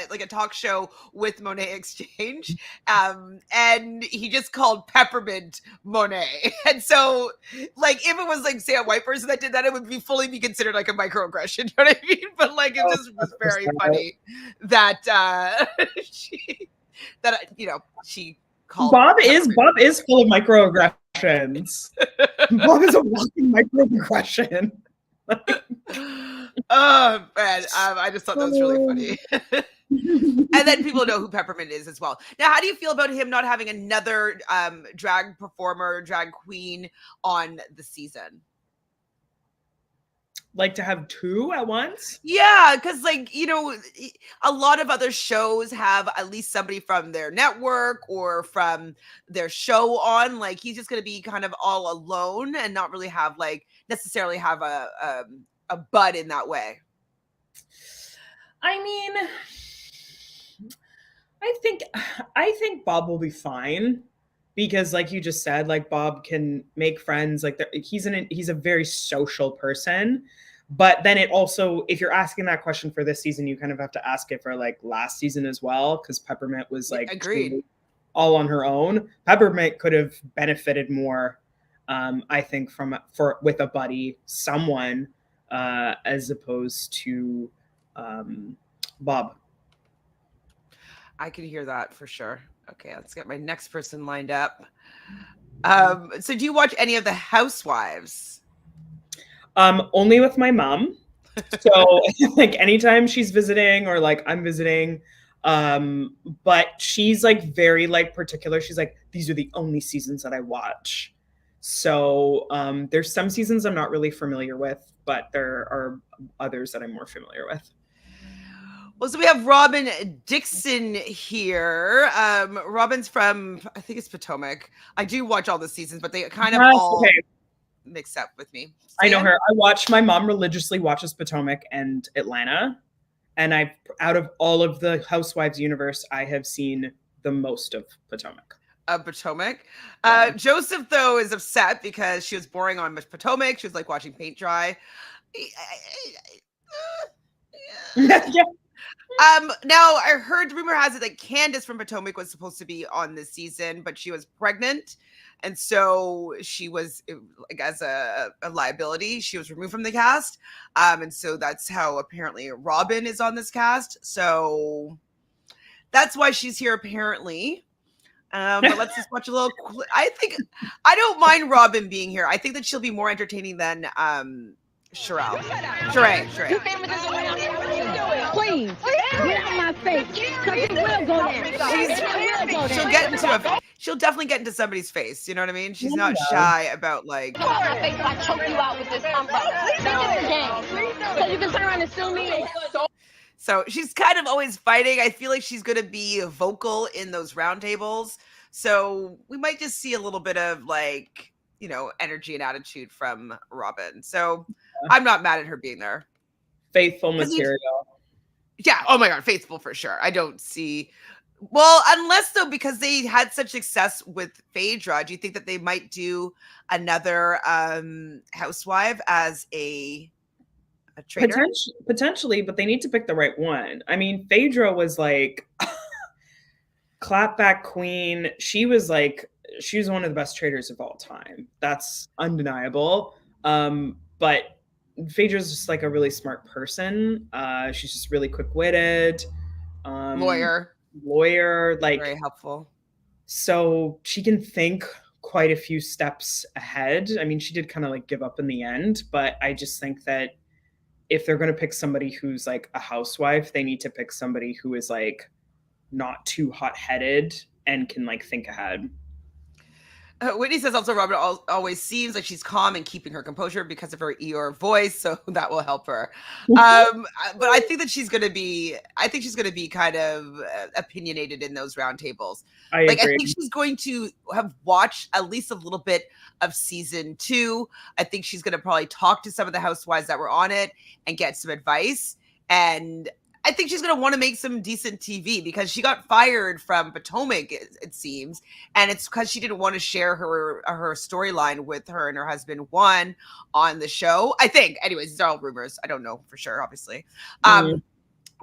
like a talk show with Monet Exchange, and he just called Peppermint Monet. And so, like, if it was like say a white person that did that, it would be considered like a microaggression. You know what I mean? But like, it just was very funny that she called Bob is full of microaggressions. Bob is a walking microaggression. Oh man, I just thought that was really funny. And then people know who Peppermint is as well. Now, how do you feel about him not having another drag performer, drag queen on the season? Like to have two at once? Yeah, because like, a lot of other shows have at least somebody from their network or from their show on. Like, he's just going to be kind of all alone and not really have necessarily have a bud in that way. I mean, I think Bob will be fine because, like you just said, like Bob can make friends. Like he's a very social person. But then it also, if you're asking that question for this season, you kind of have to ask it for like last season as well, because Peppermint was like agreed all on her own. Peppermint could have benefited more, I think, with a buddy, someone, as opposed to Bob. I can hear that for sure. Okay, let's get my next person lined up. So do you watch any of the Housewives? Only with my mom. So like anytime she's visiting or like I'm visiting, but she's like very like particular. She's like, these are the only seasons that I watch. So there's some seasons I'm not really familiar with, but there are others that I'm more familiar with. Well, so we have Robin Dixon here. Robin's from, I think it's Potomac. I do watch all the seasons, but they kind of all mix up with me. I know her. My mom religiously watches Potomac and Atlanta. And out of all of the Housewives universe, I have seen the most of Potomac. Potomac. Joseph, though, is upset because she was boring on Potomac. She was like watching paint dry. Yeah. Now I heard, rumor has it that Candace from Potomac was supposed to be on this season, but she was pregnant. And so she was like as a liability. She was removed from the cast. And so that's how apparently Robin is on this cast. So that's why she's here apparently. But let's just watch a little. I don't mind Robin being here. I think that she'll be more entertaining than Sherelle. Sheree. Please, get in my face, because it will go down. She'll definitely get into somebody's face. You know what I mean? She's not shy about like. I choke you out with this umbrella. So you can turn around and sue me. So she's kind of always fighting. I feel like she's going to be vocal in those roundtables. So we might just see a little bit of like, you know, energy and attitude from Robin. So I'm not mad at her being there. Faithful material. Yeah. Oh my God. Faithful for sure. I don't see. Well, unless though, because they had such success with Phaedra, do you think that they might do another housewife as a traitor? Potentially, but they need to pick the right one. I mean, Phaedra was like clapback queen. She was one of the best traitors of all time. That's undeniable. But Phaedra's just like a really smart person. She's just really quick-witted. Lawyer, like very helpful. So she can think quite a few steps ahead. I mean, she did kind of like give up in the end, but I just think that if they're going to pick somebody who's like a housewife, they need to pick somebody who is like not too hot-headed and can like think ahead. Whitney says also Robin always seems like she's calm and keeping her composure because of her Eeyore voice, so that will help her. But I think that she's going to be kind of opinionated in those roundtables. I think she's going to have watched at least a little bit of season 2. I think she's going to probably talk to some of the housewives that were on it and get some advice. And I think she's going to want to make some decent TV because she got fired from Potomac, it seems. And it's because she didn't want to share her storyline with her and her husband, Juan, on the show. I think. Anyways, these are all rumors. I don't know for sure, obviously. And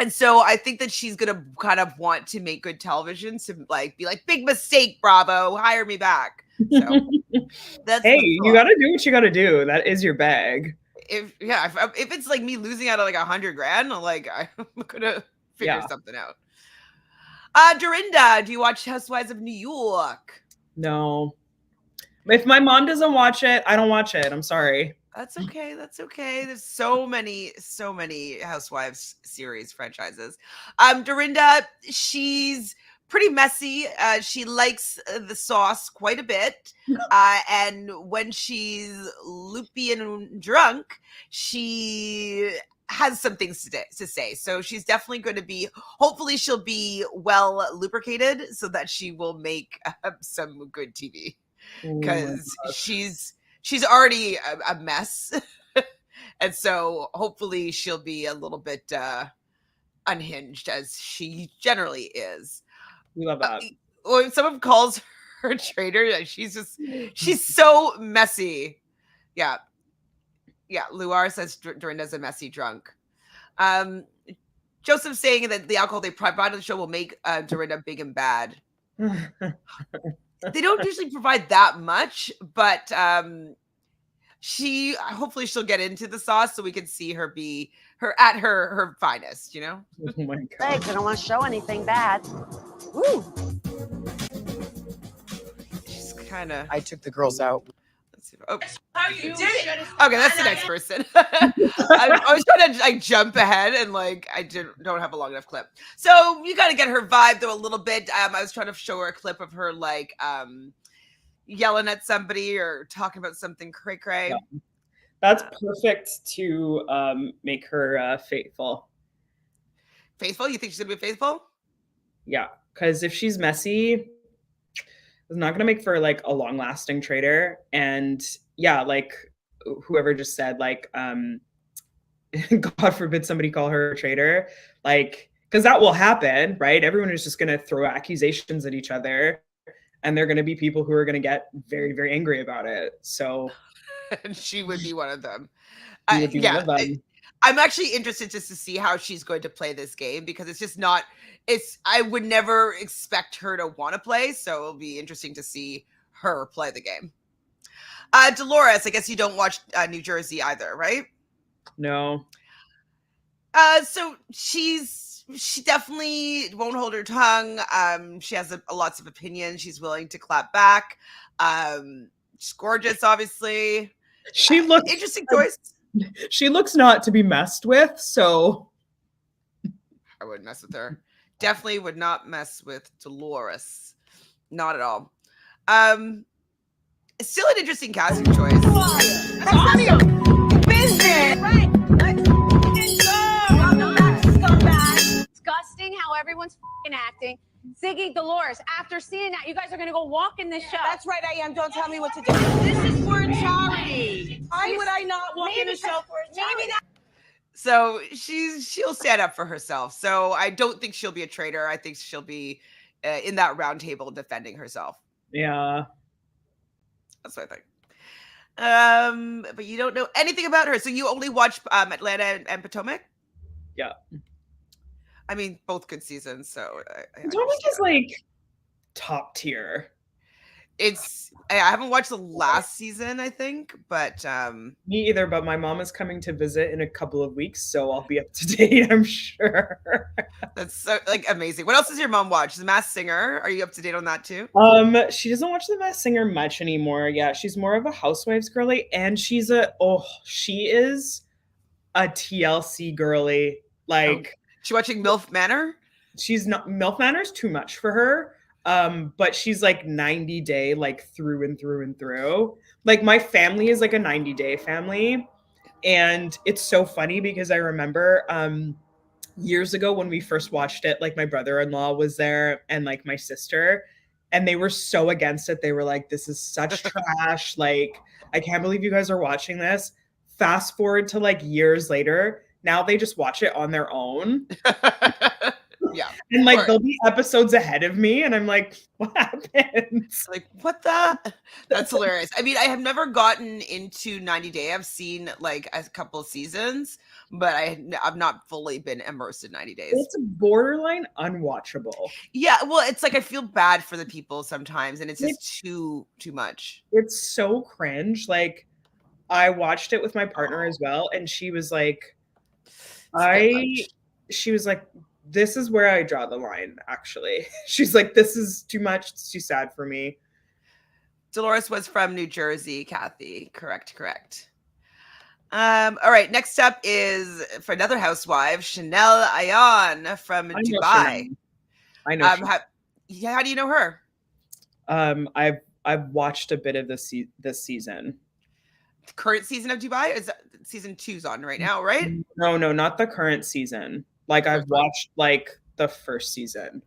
so I think that she's going to kind of want to make good television to like be like, big mistake, Bravo, hire me back. So that's you got to do what you got to do. That is your bag. If it's like me losing out of like $100,000, I'm gonna figure something out. Dorinda, do you watch Housewives of New York? No. If my mom doesn't watch it, I don't watch it. I'm sorry. That's okay. There's so many Housewives series franchises. Dorinda, she's pretty messy. She likes the sauce quite a bit. And when she's loopy and drunk, she has some things to say. So she's definitely going to be, hopefully she'll be well lubricated so that she will make some good TV. Because she's already a mess. And so hopefully she'll be a little bit unhinged as she generally is. We love that. When someone calls her a traitor, she's so messy. Yeah. Luar says Dorinda's a messy drunk. Joseph saying that the alcohol they provide on the show will make Dorinda big and bad. They don't usually provide that much, but hopefully she'll get into the sauce so we can see her be at her finest, you know? Oh my God. Thanks, I don't want to show anything bad. Woo. She's kind of. I took the girls out. Let's see. Oh, how you did it? Okay, that's the next person. I was trying to like jump ahead and like I don't have a long enough clip. So you got to get her vibe though a little bit. I was trying to show her a clip of her like yelling at somebody or talking about something cray-cray. Yeah. That's perfect to make her faithful. Faithful? You think she's gonna be faithful? Yeah, because if she's messy, it's not gonna make for like a long-lasting traitor. And yeah, like whoever just said, like, God forbid somebody call her a traitor, like, because that will happen, right? Everyone is just gonna throw accusations at each other, and there are gonna be people who are gonna get very, very angry about it. So. And she would be one of them. One of them. I'm actually interested just to see how she's going to play this game because it's just not. I would never expect her to want to play, so it'll be interesting to see her play the game. Dolores, I guess you don't watch New Jersey either, right? No. So she definitely won't hold her tongue. She has lots of opinions. She's willing to clap back. She's gorgeous, obviously. She looks interesting choice. She looks not to be messed with, so I wouldn't mess with her. Definitely would not mess with Dolores. Not at all. It's still an interesting casting choice. That's none of your business. Right. Disgusting how everyone's acting. Ziggy, Dolores, after seeing that, you guys are going to go walk in this show. That's right, Ayan. Don't tell me what to do. This is for charity. Why would I not walk in a show for a charity? Maybe that. So she'll stand up for herself. So I don't think she'll be a traitor. I think she'll be in that round table defending herself. Yeah. That's what I think. But you don't know anything about her. So you only watch Atlanta and Potomac? Yeah. I mean, both good seasons. So Potomac is like top tier. I haven't watched the last season, I think, but me either. But my mom is coming to visit in a couple of weeks, so I'll be up to date, I'm sure. That's so amazing. What else does your mom watch? The Masked Singer. Are you up to date on that too? She doesn't watch The Masked Singer much anymore. Yeah, she's more of a Housewives girly, and she is a TLC girly. Like, she watching MILF Manor? She's not. MILF Manor's too much for her. But she's like 90 Day, like through and through and through. Like, my family is like a 90 Day family. And it's so funny because I remember years ago when we first watched it, like my brother-in-law was there and like my sister, and they were so against it. They were like, this is such trash. Like, I can't believe you guys are watching this. Fast forward to like years later, now they just watch it on their own. Yeah. And like there'll be episodes ahead of me and I'm like, what happened? Like, what the? That's hilarious. I mean, I have never gotten into 90 Day. I've seen like a couple of seasons, but I've not fully been immersed in 90 Days. It's borderline unwatchable. Yeah, well, it's like I feel bad for the people sometimes and it's just too much. It's so cringe. Like, I watched it with my partner as well, and she was like, this is where I draw the line, actually. She's like, this is too much. It's too sad for me. Dolores was from New Jersey, Kathy. Correct. All right. Next up is for another housewife, Chantele Ayan from Dubai. I know. How do you know her? I've watched a bit of this season. The current season of Dubai? Is that season 2's on right now, right? No, not the current season. Like, I've watched like the first season.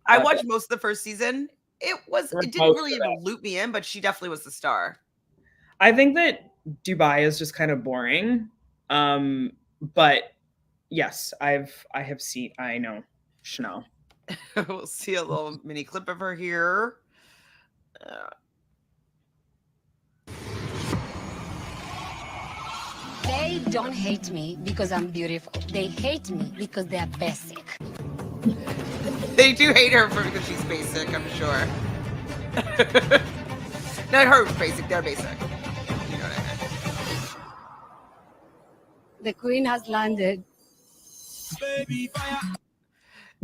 I watched most of the first season. It didn't really even loop me in, but she definitely was the star. I think that Dubai is just kind of boring. But yes, I know Chanel. We'll see a little mini clip of her here. They don't hate me because I'm beautiful. They hate me because they're basic. They do hate her because she's basic, I'm sure. Not her basic, they're basic. You know what I mean? The queen has landed.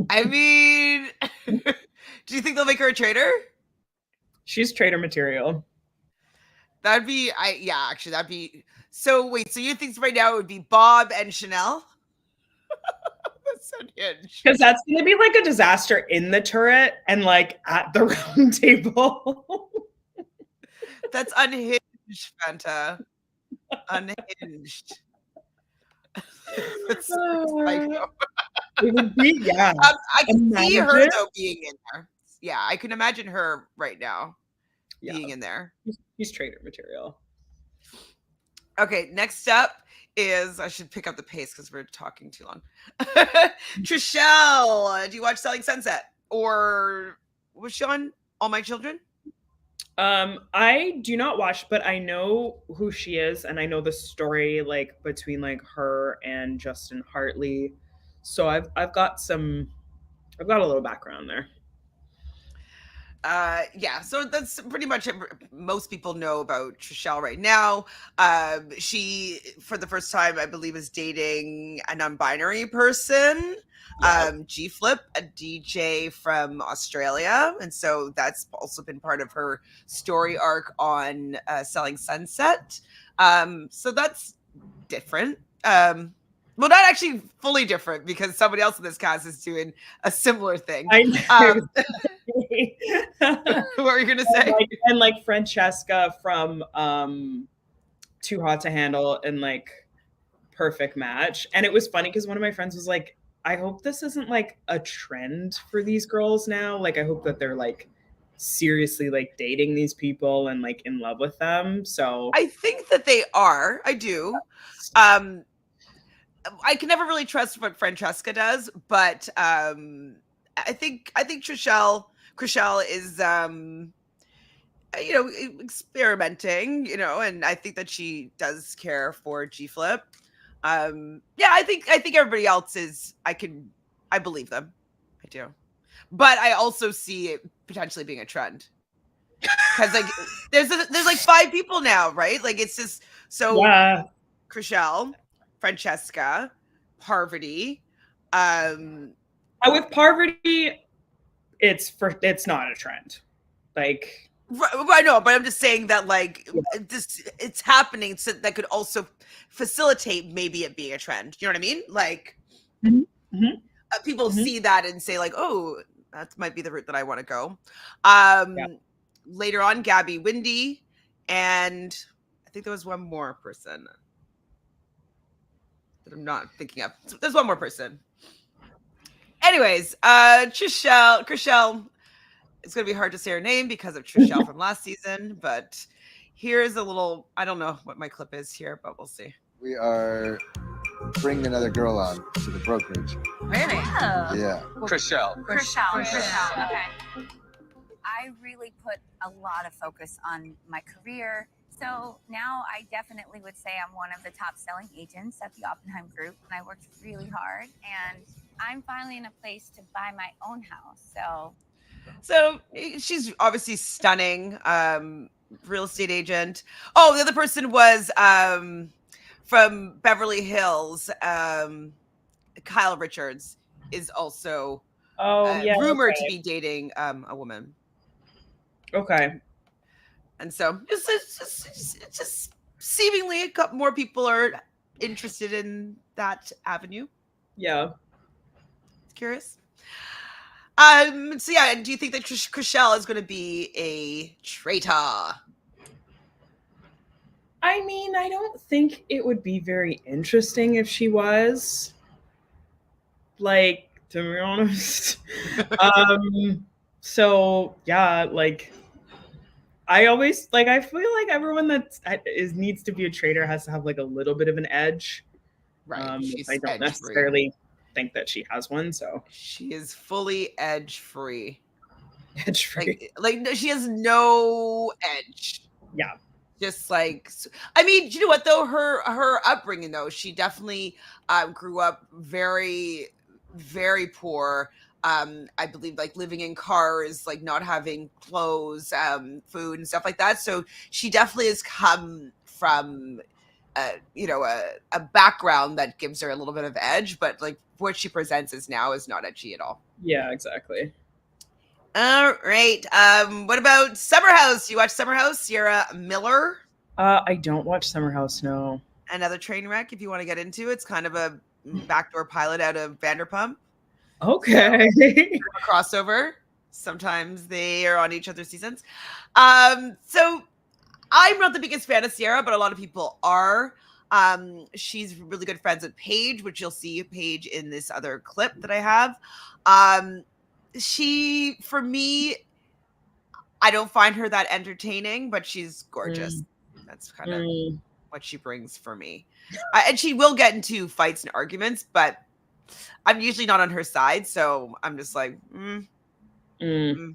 I mean, do you think they'll make her a traitor? She's traitor material. That'd be, so wait, so you think right now it would be Bob and Chanel? That's unhinged. Because that's going to be like a disaster in the turret and like at the round table. That's unhinged, Fanta. Unhinged. That's psycho. It would be, yeah. I can see her though being in there. Yeah, I can imagine her right now being in there. He's traitor material. Okay, next up is, I should pick up the pace because we're talking too long. Trishelle, do you watch Selling Sunset? Or was she on All My Children? I do not watch, but I know who she is, and I know the story like between like her and Justin Hartley. So I've got a little background there. Yeah, so that's pretty much it. Most people know about Trishelle right now. She, for the first time, I believe, is dating a non-binary person. G-Flip, a DJ from Australia, and so that's also been part of her story arc on Selling Sunset. So that's different. Well, not actually fully different, because somebody else in this cast is doing a similar thing. What were you gonna say? And like Francesca from Too Hot to Handle and like Perfect Match. And it was funny because one of my friends was like, I hope this isn't like a trend for these girls now. Like, I hope that they're like seriously like dating these people and like in love with them. So I think that they are. I do. I can never really trust what Francesca does, but I think Trishelle is experimenting, and I think that she does care for G-Flip. I think everybody else is. I believe them. I do, but I also see it potentially being a trend, because like there's like 5 people now, right? Like it's just so. Yeah. Trishelle, Francesca, Parvati. With Parvati, it's not a trend. Like, I know, but I'm just saying that like it's happening, so that could also facilitate maybe it being a trend. You know what I mean? Like, people see that and say like, oh, that might be the route that I want to go. Later on, Gabby Windy, and I think there was one more person that I'm not thinking of. There's one more person. Anyways, Chrishell. It's going to be hard to say her name because of Trishelle from last season, but here's a little, I don't know what my clip is here, but we'll see. We are bringing another girl on to the brokerage. Really? Oh. Yeah. Chrishell. Okay. I really put a lot of focus on my career. So now I definitely would say I'm one of the top selling agents at the Oppenheim Group, and I worked really hard, and I'm finally in a place to buy my own house. So she's obviously stunning, real estate agent. Oh, the other person was from Beverly Hills. Kyle Richards is also rumored to be dating a woman. Okay. And so it's just seemingly a couple more people are interested in that avenue. Yeah. Curious. So yeah, do you think that Chrishell is going to be a traitor? I mean, I don't think it would be very interesting if she was. Like, to be honest. So yeah, like, I always like. I feel like everyone that needs to be a traitor has to have like a little bit of an edge. Right. I don't necessarily think that she has one. So she is fully edge free. Edge free. Like she has no edge. Yeah. Just like, I mean, you know what though? Her upbringing though, she definitely grew up very, very poor. I believe like living in cars, like not having clothes, food and stuff like that. So she definitely has come from, a background that gives her a little bit of edge, but like what she presents as now is not edgy at all. Yeah, exactly. All right. What about Summer House? You watch Summer House? Sierra Miller? I don't watch Summer House, no. Another train wreck if you want to get into it. It's kind of a backdoor pilot out of Vanderpump. Okay. So, crossover. Sometimes they are on each other's seasons. So I'm not the biggest fan of Sierra, but a lot of people are. She's really good friends with Paige, which you'll see Paige in this other clip that I have. She, for me, I don't find her that entertaining, but she's gorgeous. That's kind of what she brings for me. And she will get into fights and arguments, but I'm usually not on her side, so I'm just like, Now,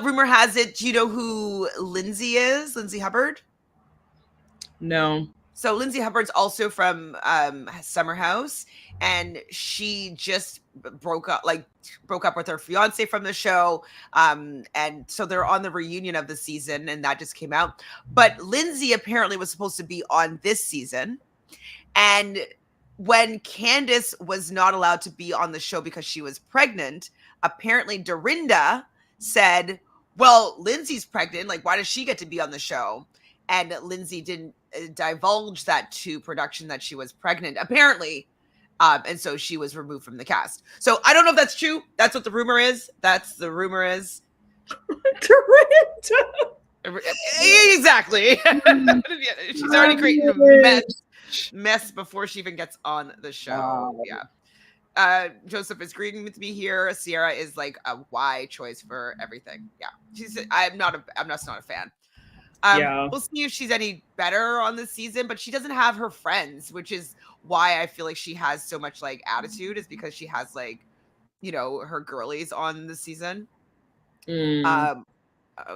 rumor has it, do you know who Lindsay is? Lindsay Hubbard? No. So Lindsay Hubbard's also from Summer House, and she just broke up with her fiance from the show. And so they're on the reunion of the season, and that just came out. But Lindsay apparently was supposed to be on this season. And when Candace was not allowed to be on the show because she was pregnant, apparently Dorinda said, well, Lindsay's pregnant. Like, why does she get to be on the show? And Lindsay didn't divulge that to production that she was pregnant, apparently. And so she was removed from the cast. So I don't know if that's true. That's what the rumor is. Dorinda. Exactly. She's already creating a mess before she even gets on the show. Yeah. Joseph is agreeing with me here. Sierra is like a Y choice for everything. Yeah. I'm not a fan. We'll see if she's any better on this season, but she doesn't have her friends, which is why I feel like she has so much like attitude, is because she has like, her girlies on the season. Oh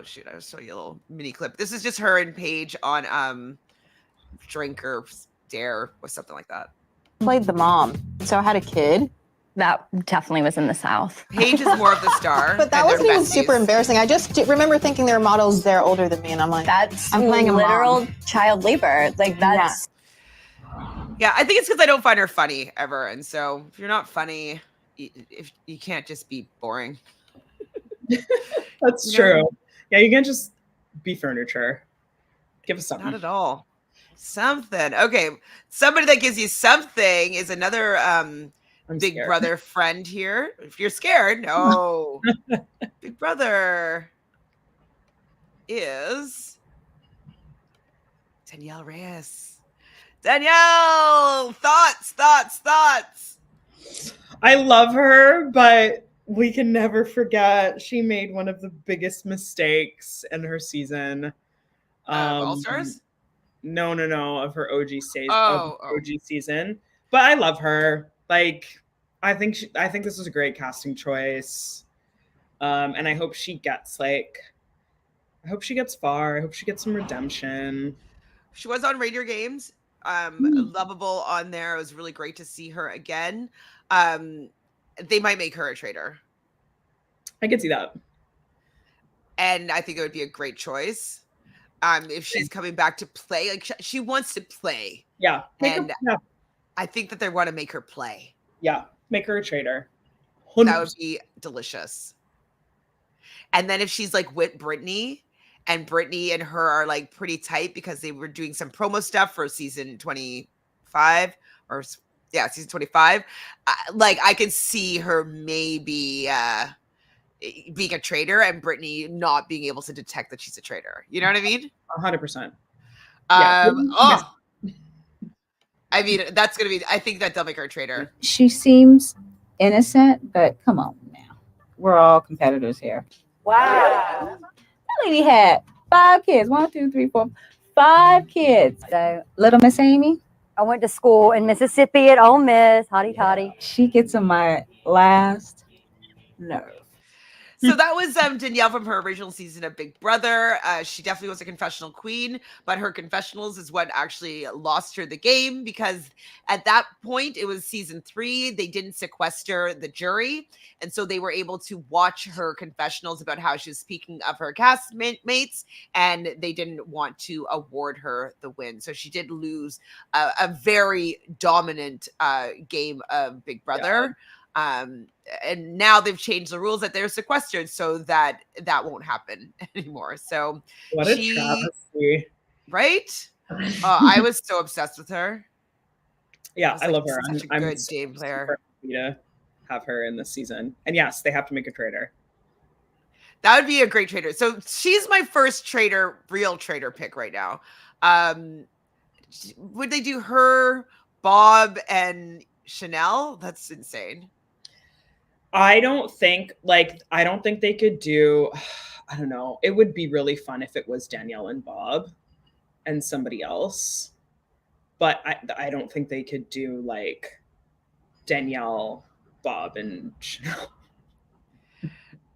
shoot, I was showing you a little mini clip. This is just her and Paige on Drink or Dare or something like that. Played the mom, so I had a kid. That definitely was in the South. Paige is more of the star. But that wasn't even super embarrassing. I just remember thinking there were models there older than me, and I'm like, I'm playing a literal mom. child labor. Like, that's... Yeah, I think it's because I don't find her funny ever. And so if you're not funny, if you can't just be boring. That's true. Yeah, you can't just be furniture. Give us something. Not at all. Something. Okay. Somebody that gives you something is another Big Brother friend here. If you're scared, no. Big Brother is Danielle Reyes. Danielle, thoughts. I love her, but we can never forget she made one of the biggest mistakes in her season. All Stars? No, of her OG season. But I love her. Like, I think this is a great casting choice. And I hope she gets far. I hope she gets some redemption. She was on Reindeer Games. Lovable on there. It was really great to see her again. They might make her a traitor. I could see that. And I think it would be a great choice. If she's coming back to play, like she wants to play. Yeah. I think that they want to make her play. Yeah. Make her a traitor. 100%. That would be delicious. And then if she's like with Britney, and Britney and her are like pretty tight because they were doing some promo stuff for season 25 season 25. Like I could see her maybe being a traitor and Britney not being able to detect that she's a traitor. You know what I mean? 100%. I mean, that's going to be, I think that they'll make her a traitor. She seems innocent, but come on now. We're all competitors here. Wow. That lady had 5 kids. 1, 2, 3, 4, 5 kids. So, little Miss Amy. I went to school in Mississippi at Ole Miss. Hotty toddy. She gets on my last nerve. So that was Danielle from her original season of Big Brother. She definitely was a confessional queen, but her confessionals is what actually lost her the game, because at that point, it was season 3. They didn't sequester the jury. And so they were able to watch her confessionals about how she was speaking of her castmates, and they didn't want to award her the win. So she did lose a very dominant game of Big Brother. Yeah. And now they've changed the rules that they're sequestered so that won't happen anymore. So what a travesty, right? I was so obsessed with her. Yeah, I love her. Such a good game player. Happy to have her in this season. And yes, they have to make a traitor. That would be a great traitor. So she's my first real traitor pick right now. Would they do her, Bob, and Chanel? That's insane. I don't think they could do, I don't know. It would be really fun if it was Danielle and Bob and somebody else. But I don't think they could do like Danielle, Bob, and Chanel.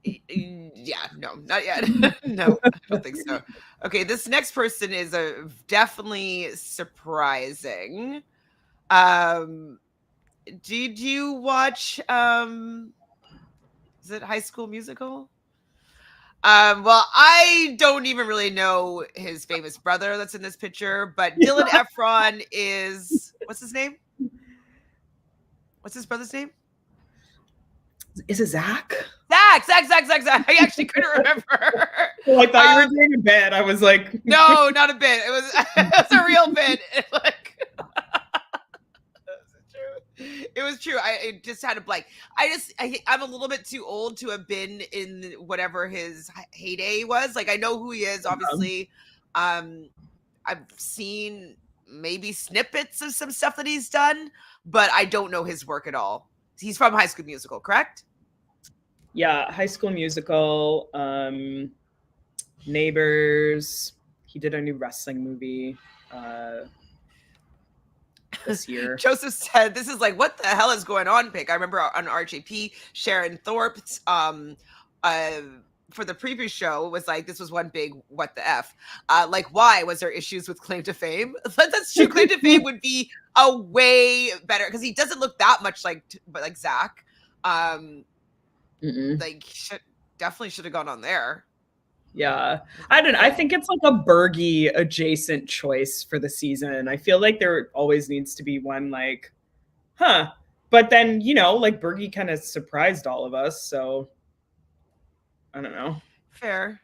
Yeah, no, not yet. No, I don't think so. Okay, this next person is a definitely surprising. Did you watch is it High School Musical? Well, I don't even really know his famous brother that's in this picture, but Dylan Efron is what's his name? What's his brother's name? Is it Zach? Zach. I actually couldn't remember. Well, I thought you were doing a bit. I was like, no, not a bit. It was a real bit. It was true. I just had a blank. I'm a little bit too old to have been in whatever his heyday was. Like, I know who he is, obviously. I've seen maybe snippets of some stuff that he's done, but I don't know his work at all. He's from High School Musical, correct? Yeah, High School Musical, Neighbors. He did a new wrestling movie this year. Joseph said, "This is like, what the hell is going on?" Pick. I remember on RJP, Sharon Thorpe's for the previous show was like, this was one big what the F. Like, why was there issues with Claim to Fame? That's true. Claim to Fame would be a way better because he doesn't look that much like Zach. Like, definitely should have gone on there. Yeah, I think it's like a Bergie adjacent choice for the season. I feel like there always needs to be one like, but then, like Bergie kind of surprised all of us. So I don't know. Fair.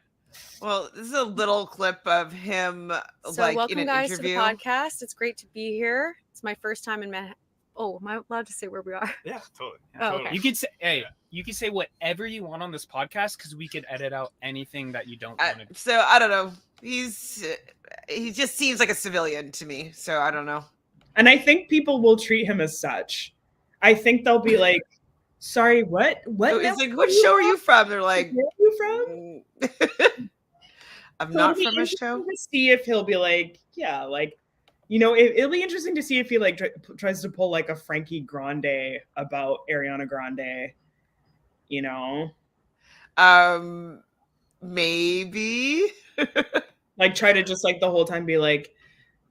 Well, this is a little clip of him welcome in an guys interview. To the podcast. It's great to be here. It's my first time in Oh, am I allowed to say where we are? Yeah, totally. Oh, okay. You could say, you can say whatever you want on this podcast because we could edit out anything that you don't want to do. So I don't know. He just seems like a civilian to me. So I don't know. And I think people will treat him as such. I think they'll be like, "Sorry, what? What?" It's like, what show are you from? They're like, "Where are you from?" I'm not from a show. To see if he'll be like, yeah, like. It'll be interesting to see if he like tries to pull like a Frankie Grande about Ariana Grande, maybe like try to just like the whole time be like,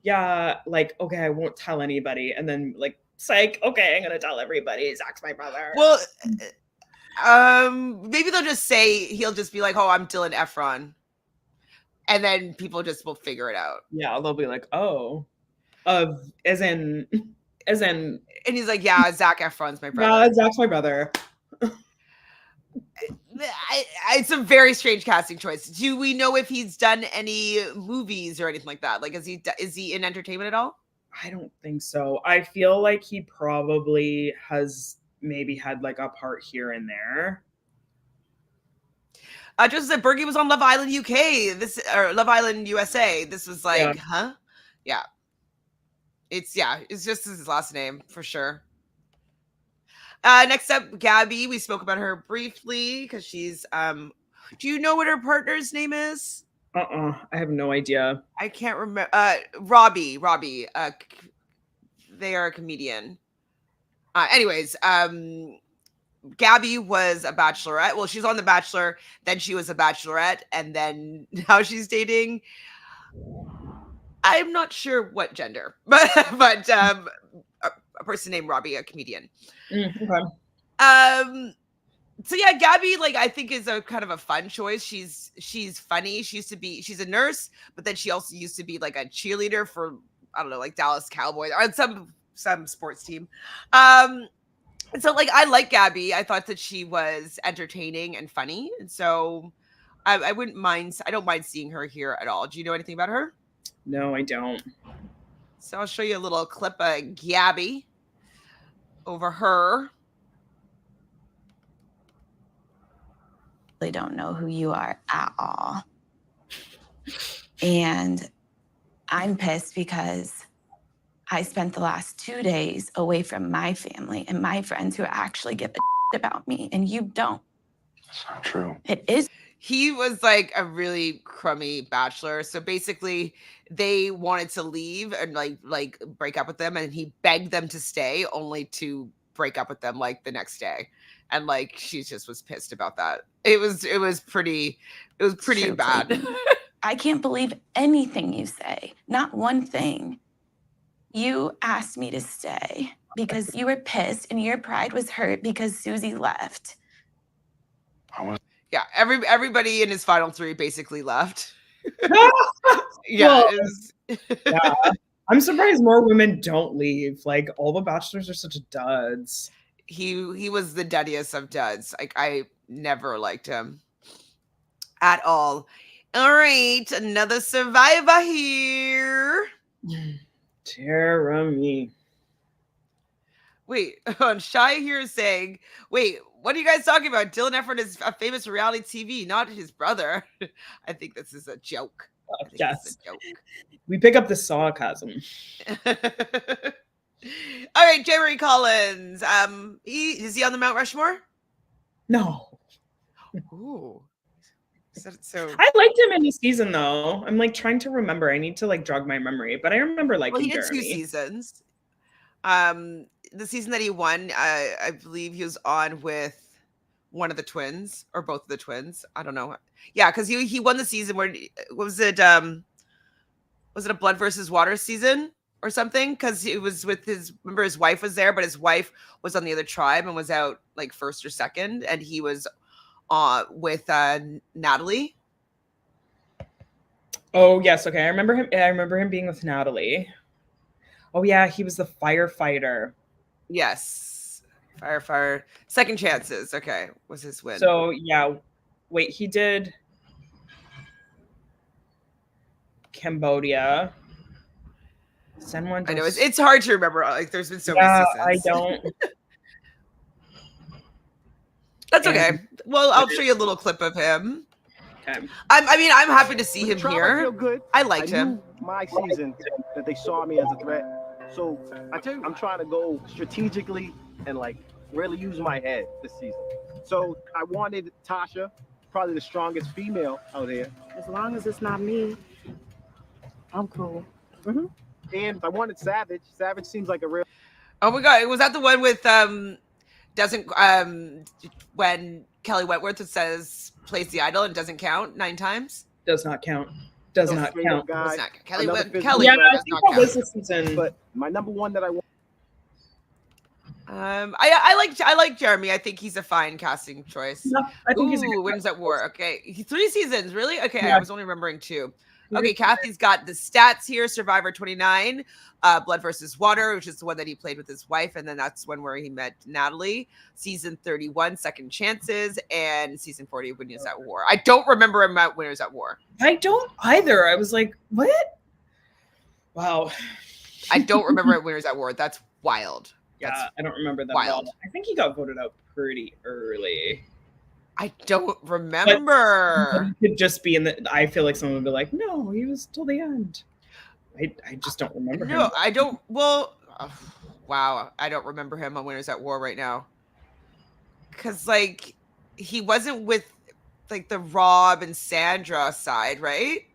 yeah, like, okay, I won't tell anybody. And then like, psych, okay, I'm going to tell everybody. Zach's my brother. Well, maybe they'll just say, he'll just be like, oh, I'm Dylan Efron. And then people just will figure it out. Yeah. They'll be like, oh. As in, and he's like, yeah, Zac Efron's my brother. Yeah, Zach's my brother. It's a very strange casting choice. Do we know if he's done any movies or anything like that? Like, is he in entertainment at all? I don't think so. I feel like he probably has maybe had like a part here and there. Just said Bergie was on Love Island UK. Or Love Island USA. This was like, huh? Yeah. It's just his last name for sure. Next up, Gabby. We spoke about her briefly because she's do you know what her partner's name is? I have no idea. I can't remember. Robbie. They are a comedian. Anyways, Gabby was a bachelorette. Well, she's on The Bachelor, then she was a bachelorette, and then now she's dating. I'm not sure what gender, but a person named Robbie, a comedian. Okay. So yeah, Gabby, like, I think is a kind of a fun choice. She's funny. She's a nurse, but then she also used to be like a cheerleader for, I don't know, like Dallas Cowboys or some sports team. So like, I like Gabby. I thought that she was entertaining and funny, and so I wouldn't mind. I don't mind seeing her here at all. Do you know anything about her? No, I don't. So I'll show you a little clip of Gabby over her. They don't know who you are at all. And I'm pissed because I spent the last 2 days away from my family and my friends who actually give a about me, and you don't. That's not true. It is. He was like a really crummy bachelor. So basically they wanted to leave and like break up with them, and he begged them to stay only to break up with them like the next day. and like she just was pissed about that. It was pretty True, bad. Clayton. I can't believe anything you say. Not one thing. You asked me to stay because you were pissed and your pride was hurt because Susie left. Yeah, everybody in his final 3 basically left. Yeah, Well, yeah. I'm surprised more women don't leave. Like, all the bachelors are such duds. He was the duddiest of duds. Like, I never liked him at all. All right, another survivor here. Jeremy. Wait, Shy here is saying, wait, what are you guys talking about? Dylan Efron is a famous reality TV, not his brother. I think this is a joke. Yes. We pick up the sarcasm. All right, Jerry Collins. Is he on the Mount Rushmore? No. Ooh. So I liked him in the season though. I'm like trying to remember. I need to like jog my memory, but I remember liking well, he did Jeremy. 2 seasons. The season that he won, I believe he was on with one of the twins or both of the twins. I don't know. Yeah, because he won the season where was it a blood versus water season or something? Because it was with remember his wife was there, but his wife was on the other tribe and was out like first or second, and he was with Natalie. Oh yes, okay. I remember him being with Natalie. Oh yeah, he was the firefighter. Yes. Firefighter. Second Chances. Okay. Was his win. So yeah. Wait, he did Cambodia. Send one. I know it's hard to remember. Like there's been so many seasons. I don't. That's okay. Well, I'll show you a little clip of him. Okay. I mean, I'm happy to see him I here. feel good. I liked him. Knew my season that they saw me as a threat. So I'm trying to go strategically and like really use my head this season. So I wanted Tasha, probably the strongest female out here. As long as it's not me, I'm cool. Mm-hmm. And I wanted Savage. Savage seems like a real. Oh my god, was that the one with when Kelly Wentworth says plays the idol and doesn't count 9 times? Does not count. Does not count. Guy, Kelly yeah, I does think not that count. was the season. But my number one that I want. I like Jeremy. I think he's a fine casting choice. No, I think he's a Ooh, Wins at War. Okay, 3 seasons, really? Okay, Yeah. I was only remembering 2. Okay, Kathy's got the stats here. Survivor 29, Blood versus Water, which is the one that he played with his wife, and then that's one where he met Natalie. Season 31, Second Chances, and season 40, Winners at War. I don't remember him at Winners at War. I don't either. I was like, what? Wow. I don't remember at Winners at War. That's wild. Yeah, That's I don't remember that. wild. I think he got voted out pretty early. I don't remember. It could just be in the. I feel like someone would be like, "No, he was till the end." I just don't remember. No, him. I don't. Well, wow, I don't remember him on Winners at War right now. Because like, he wasn't with like the Rob and Sandra side, right?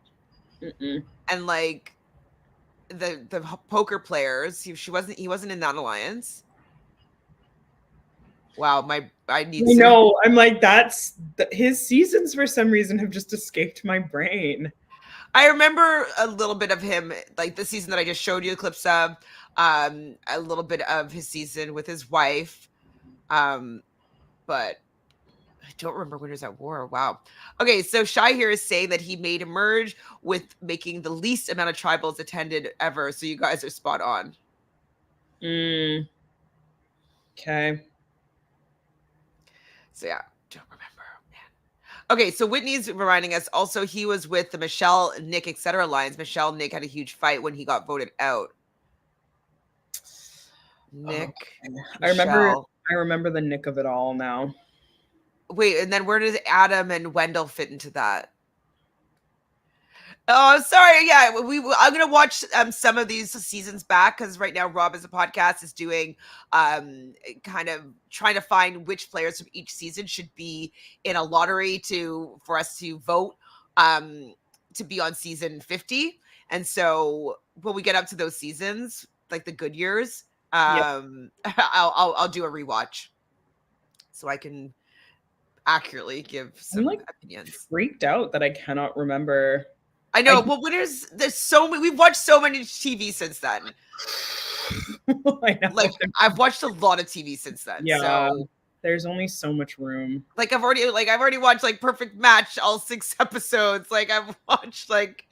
Mm-mm. And like the poker players, he wasn't in that alliance. Wow, I need. I know. I'm like, his seasons for some reason have just escaped my brain. I remember a little bit of him, like the season that I just showed you the clips of, a little bit of his season with his wife, but I don't remember Winners at War. Wow. Okay, so Shy here is saying that he made a merge with making the least amount of tribals attended ever. So you guys are spot on. Okay. So yeah, don't remember. Man. Okay, so Whitney's reminding us also he was with the Michelle, Nick, etc. alliance. Michelle, Nick had a huge fight when he got voted out. Nick, I remember the Nick of it all now. Wait, and then where does Adam and Wendell fit into that? Oh, sorry. Yeah, I'm gonna watch some of these seasons back because right now Rob as a podcast is doing kind of trying to find which players from each season should be in a lottery for us to vote to be on season 50. And so when we get up to those seasons, like the good years, I'll do a rewatch. so I can accurately give some I'm like opinions. freaked out that I cannot remember. I know. Well, there's so many. We've watched so many TV since then. I know. Like I've watched a lot of TV since then. Yeah. So there's only so much room. like I've already watched like Perfect Match, all 6 episodes. Like I've watched like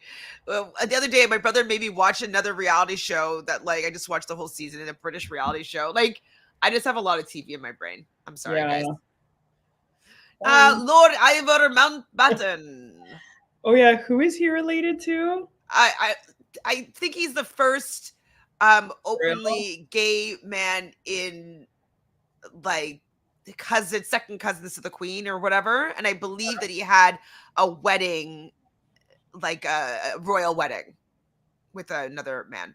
the other day my brother made me watch another reality show that like I just watched the whole season in a British reality show. Like I just have a lot of TV in my brain. I'm sorry, guys. Lord Ivor Mountbatten. Oh yeah, who is he related to? I think he's the first openly gay man in like second cousins to the Queen or whatever, and I believe that he had a wedding, like a royal wedding, with another man.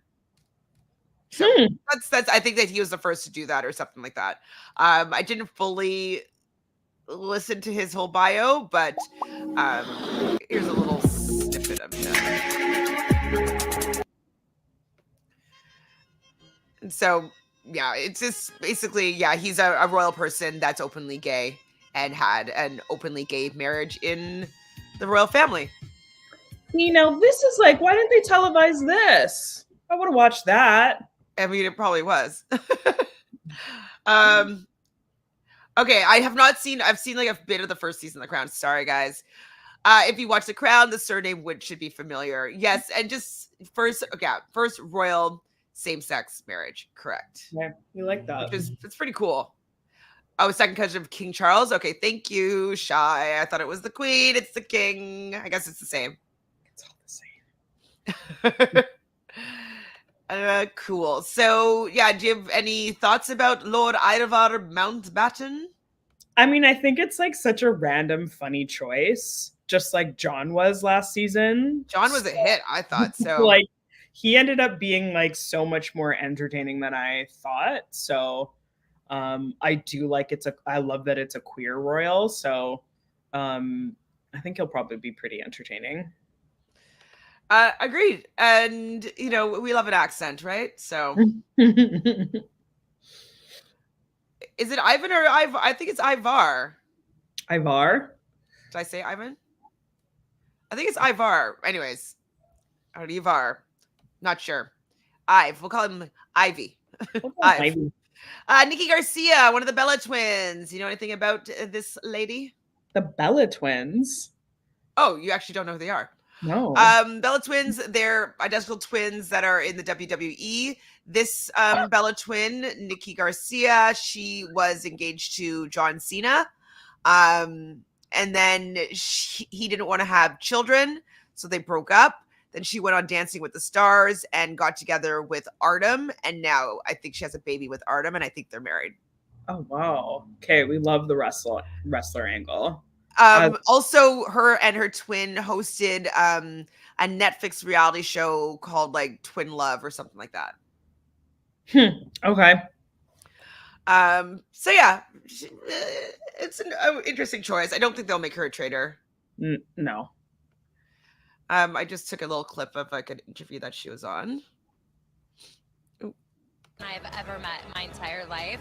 So that's I think that he was the first to do that or something like that. I didn't fully listen to his whole bio, but here's a little snippet of him. And so yeah, it's just basically, yeah, he's a royal person that's openly gay and had an openly gay marriage in the royal family. You know, this is like, why didn't they televise this? I would have watched that. I mean, it probably was. Okay, I've seen like a bit of the first season of The Crown. Sorry, guys. If you watch The Crown, the surname should be familiar. Yes, and just first royal same-sex marriage, correct? Yeah, we like that. It's pretty cool. Oh, second cousin of King Charles. Okay, thank you, Shy. I thought it was the Queen. It's the King. I guess it's the same. It's all the same. Cool. So, yeah, do you have any thoughts about Lord Ivar Mountbatten? I mean, I think it's like such a random, funny choice, just like John was last season. John was a hit, I thought. So, like, he ended up being like so much more entertaining than I thought. So, I do like I love that it's a queer royal. So, I think he'll probably be pretty entertaining. Agreed. And, you know, we love an accent, right? So is it Ivan or Ivar? I think it's Ivar. Ivar? Did I say Ivan? I think it's Ivar. Anyways, or Ivar. Not sure. We'll call him Ivy. Ivy. Nikki Garcia, one of the Bella twins. You know anything about this lady? The Bella twins? Oh, you actually don't know who they are? No. Bella twins, they're identical twins that are in the WWE. This Bella twin, Nikki Garcia, she was engaged to John Cena. And then he didn't want to have children, so they broke up. Then she went on Dancing with the Stars and got together with Artem. And now I think she has a baby with Artem, and I think they're married. Oh, wow. Okay, we love the wrestler angle. Also, her and her twin hosted a Netflix reality show called like Twin Love or something like that. Okay. So yeah, it's an interesting choice. I don't think they'll make her a traitor. No. I just took a little clip of like an interview that she was on. I've ever met in my entire life.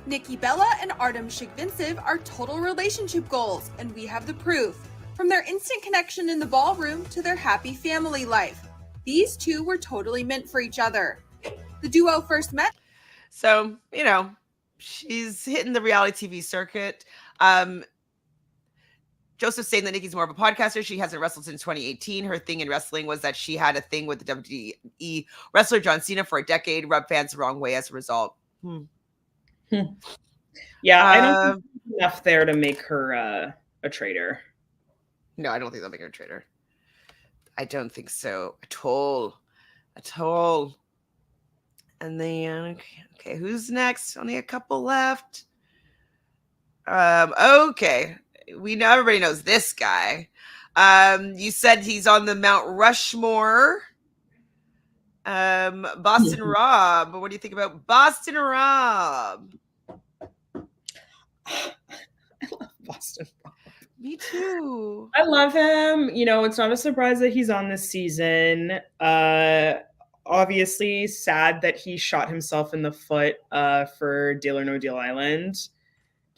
Nikki Bella and Artem Shigvintsev are total relationship goals, and we have the proof. From their instant connection in the ballroom to their happy family life. These two were totally meant for each other. The duo first met. So, you know, she's hitting the reality TV circuit. Joseph's saying that Nikki's more of a podcaster. She hasn't wrestled since 2018. Her thing in wrestling was that she had a thing with the WWE wrestler John Cena for a decade, rubbed fans the wrong way as a result. Yeah, I don't think there's enough there to make her a traitor. No, I don't think they'll make her a traitor. I don't think so at all. At all. And then, okay, who's next? Only a couple left. Okay. We know everybody knows this guy. You said he's on the Mount Rushmore. Boston Rob. What do you think about Boston Rob? I love Boston Rob. Me too. I love him. You know, it's not a surprise that he's on this season. Obviously, sad that he shot himself in the foot for Deal or No Deal Island.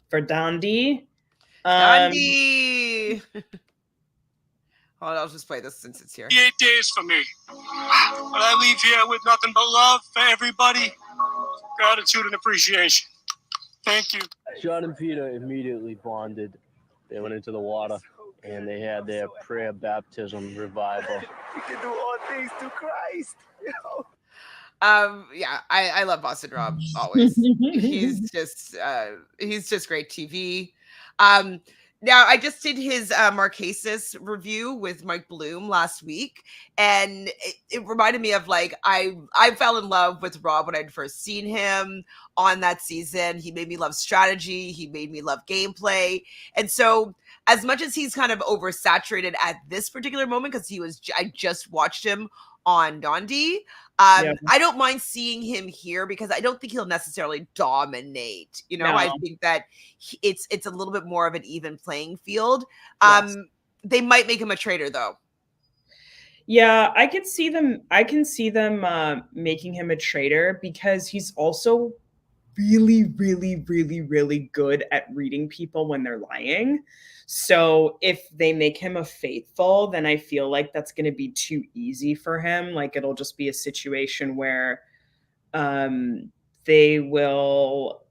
for Dondi. Dondi. Hold on, I'll just play this since it's here. 8 days for me. But I leave here with nothing but love for everybody, gratitude and appreciation. Thank you. Sean and Peter immediately bonded. They went into the water and they had their prayer baptism revival. You can do all things through Christ. You know? Yeah, I love Boston Rob always. he's just great TV. Now I just did his Marquesas review with Mike Bloom last week, and it reminded me of like I fell in love with Rob when I'd first seen him on that season. He made me love strategy. He made me love gameplay, and so as much as he's kind of oversaturated at this particular moment because I just watched him on Dondi. I don't mind seeing him here because I don't think he'll necessarily dominate. You know, No. I think that it's a little bit more of an even playing field. Yes. They might make him a traitor though. Yeah, I can see them making him a traitor because he's also really, really, really, really good at reading people when they're lying. So if they make him a faithful, then I feel like that's going to be too easy for him. Like it'll just be a situation where they will.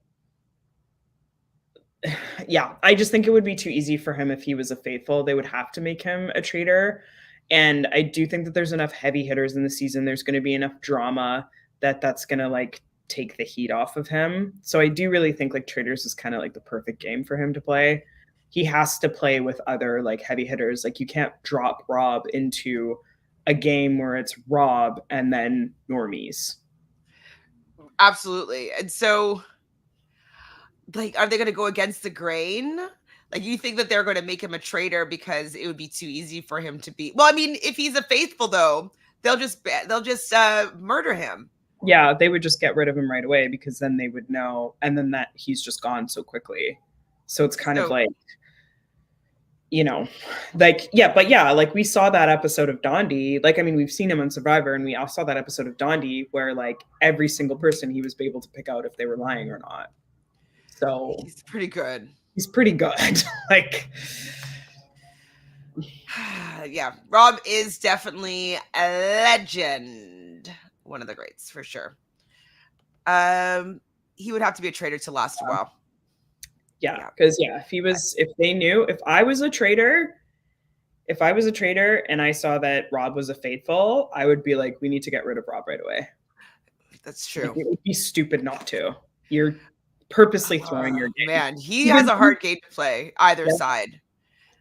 Yeah, I just think it would be too easy for him if he was a faithful. They would have to make him a traitor. And I do think that there's enough heavy hitters in the season. There's going to be enough drama that's going to like take the heat off of him. So I do really think like Traitors is kind of like the perfect game for him to play. He has to play with other like heavy hitters. Like you can't drop Rob into a game where it's Rob and then normies. Absolutely. And so like, are they going to go against the grain? Like, you think that they're going to make him a traitor because it would be too easy for him to be? Well, I mean, if he's a faithful though, they'll just murder him. Yeah, they would just get rid of him right away because then they would know, and then that he's just gone so quickly. So it's kind of like, you know, like, yeah, but yeah, like we saw that episode of Dondi. Like, I mean, we've seen him on Survivor, and we all saw that episode of Dondi where like every single person he was able to pick out if they were lying or not. So he's pretty good. He's pretty good. Like, yeah, Rob is definitely a legend. One of the greats for sure. He would have to be a traitor to last a while. Yeah, because if I was a traitor and I saw that Rob was a faithful, I would be like, we need to get rid of Rob right away. That's true. Like, it would be stupid not to. You're purposely throwing your game. Man, he has a hard game to play either side.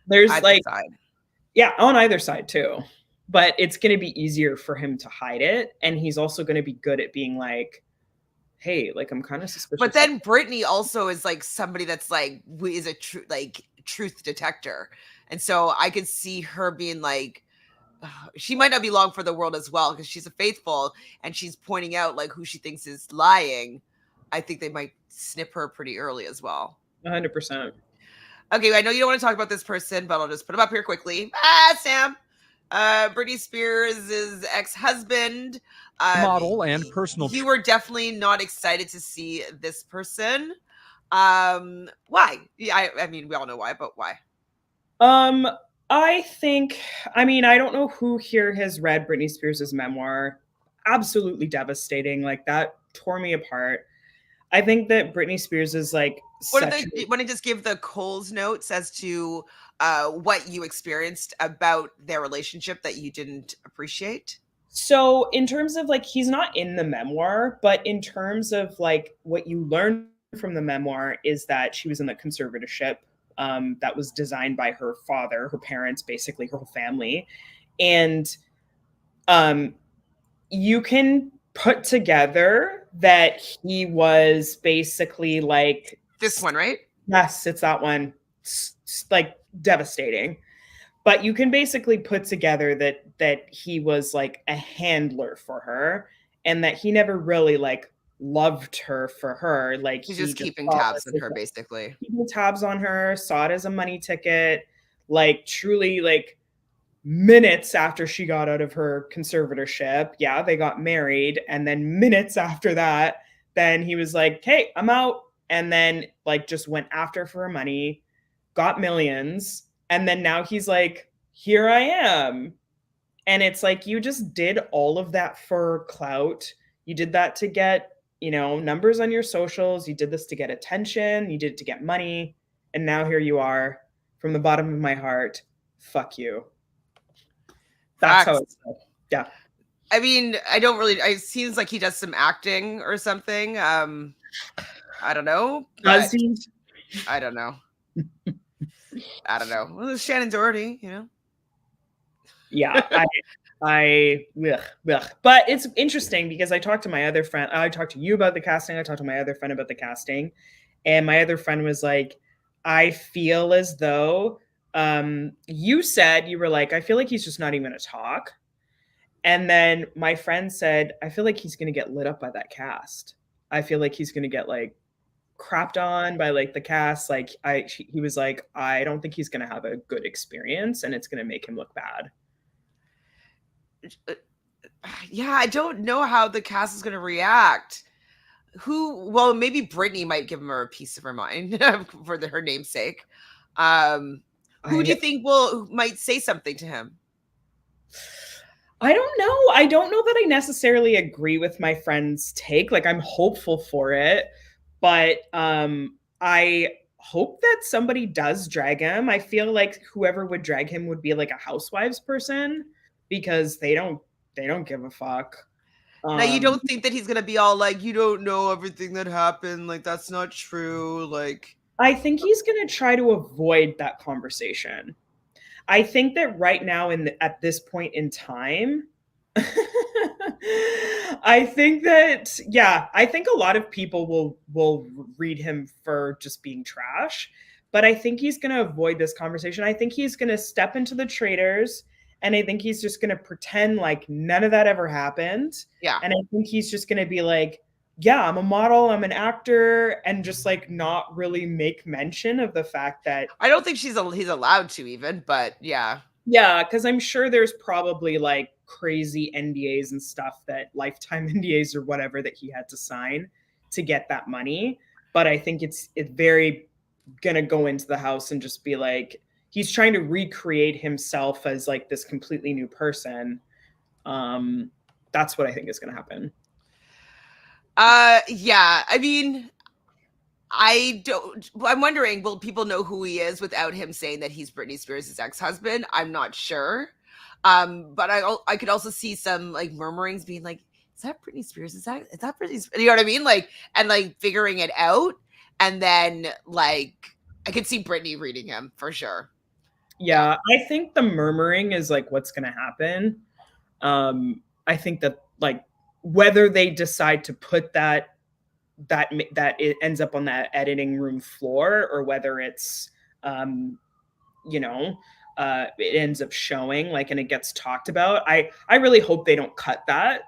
There's either like side. Yeah, on either side too. But it's going to be easier for him to hide it, and he's also going to be good at being like, hey, like I'm kind of suspicious. But then Britney also is like somebody that's like is a truth detector, and so I could see her being like, she might not be long for the world as well because she's a faithful and she's pointing out like who she thinks is lying. I think they might snip her pretty early as well. 100%. Okay, I know you don't want to talk about this person, but I'll just put him up here quickly. Sam. Britney Spears' ex-husband. Model and personal. You were definitely not excited to see this person. Why? Yeah, I mean, we all know why, but why? I think, I mean, I don't know who here has read Britney Spears' memoir. Absolutely devastating. Like that tore me apart. I think that Britney Spears is like. Want to just give the Coles notes as to what you experienced about their relationship that you didn't appreciate? So in terms of like, he's not in the memoir, but in terms of like what you learn from the memoir is that she was in the conservatorship that was designed by her father, her parents, basically her whole family. And you can put together that he was basically like, this one, right? Yes, it's that one. It's like devastating. But you can basically put together that he was like a handler for her and that he never really like loved her for her. Like he's just keeping tabs on her, basically. Keeping tabs on her, saw it as a money ticket, like truly like minutes after she got out of her conservatorship. Yeah, they got married. And then minutes after that, then he was like, hey, I'm out. and then like just went after her for her money, got millions, and then now he's like, here I am. And it's like, you just did all of that for clout. You did that to get, you know, numbers on your socials. You did this to get attention. You did it to get money. And now here you are. From the bottom of my heart, fuck you. That's how it's said. Yeah. I mean, I don't really, it seems like he does some acting or something. I don't know. Does he? I don't know. I don't know. Well, it's Shannon Doherty, you know? Yeah, but it's interesting because I talked to my other friend. I talked to you about the casting. I talked to my other friend about the casting, and my other friend was like, I feel as though you said, you were like, I feel like he's just not even going to talk. And then my friend said, I feel like he's going to get lit up by that cast. I feel like he's going to get like crapped on by like the cast. Like he was like, I don't think he's going to have a good experience and it's going to make him look bad. Yeah, I don't know how the cast is going to react. Well, maybe Britney might give him a piece of her mind for her namesake. Who do you think might say something to him? I don't know. I don't know that I necessarily agree with my friend's take. Like, I'm hopeful for it, but I hope that somebody does drag him. I feel like whoever would drag him would be like a Housewives person, because they don't give a fuck. Now, you don't think that he's gonna be all like, you don't know everything that happened, like that's not true, like? I think he's gonna try to avoid that conversation. I think that right now, at this point in time, I think that, yeah, I think a lot of people will read him for just being trash, but I think he's gonna avoid this conversation. I think he's gonna step into the Traitors. And I think he's just going to pretend like none of that ever happened. Yeah. And I think he's just going to be like, yeah, I'm a model, I'm an actor, and just like not really make mention of the fact that... I don't think he's allowed to even, but yeah. Yeah, because I'm sure there's probably like crazy NDAs and stuff, that lifetime NDAs or whatever that he had to sign to get that money. But I think it's very going to go into the house and just be like, he's trying to recreate himself as like this completely new person. That's what I think is going to happen. Yeah. I mean, I'm wondering, will people know who he is without him saying that he's Britney Spears' ex-husband? I'm not sure. But I could also see some like murmurings being like, is that Britney Spears? Is that Britney Spears? You know what I mean? Like, and like figuring it out. And then like, I could see Britney reading him for sure. Yeah, I think the murmuring is like what's going to happen. I think that like whether they decide to put that it ends up on that editing room floor, or whether it's it ends up showing like and it gets talked about. I really hope they don't cut that.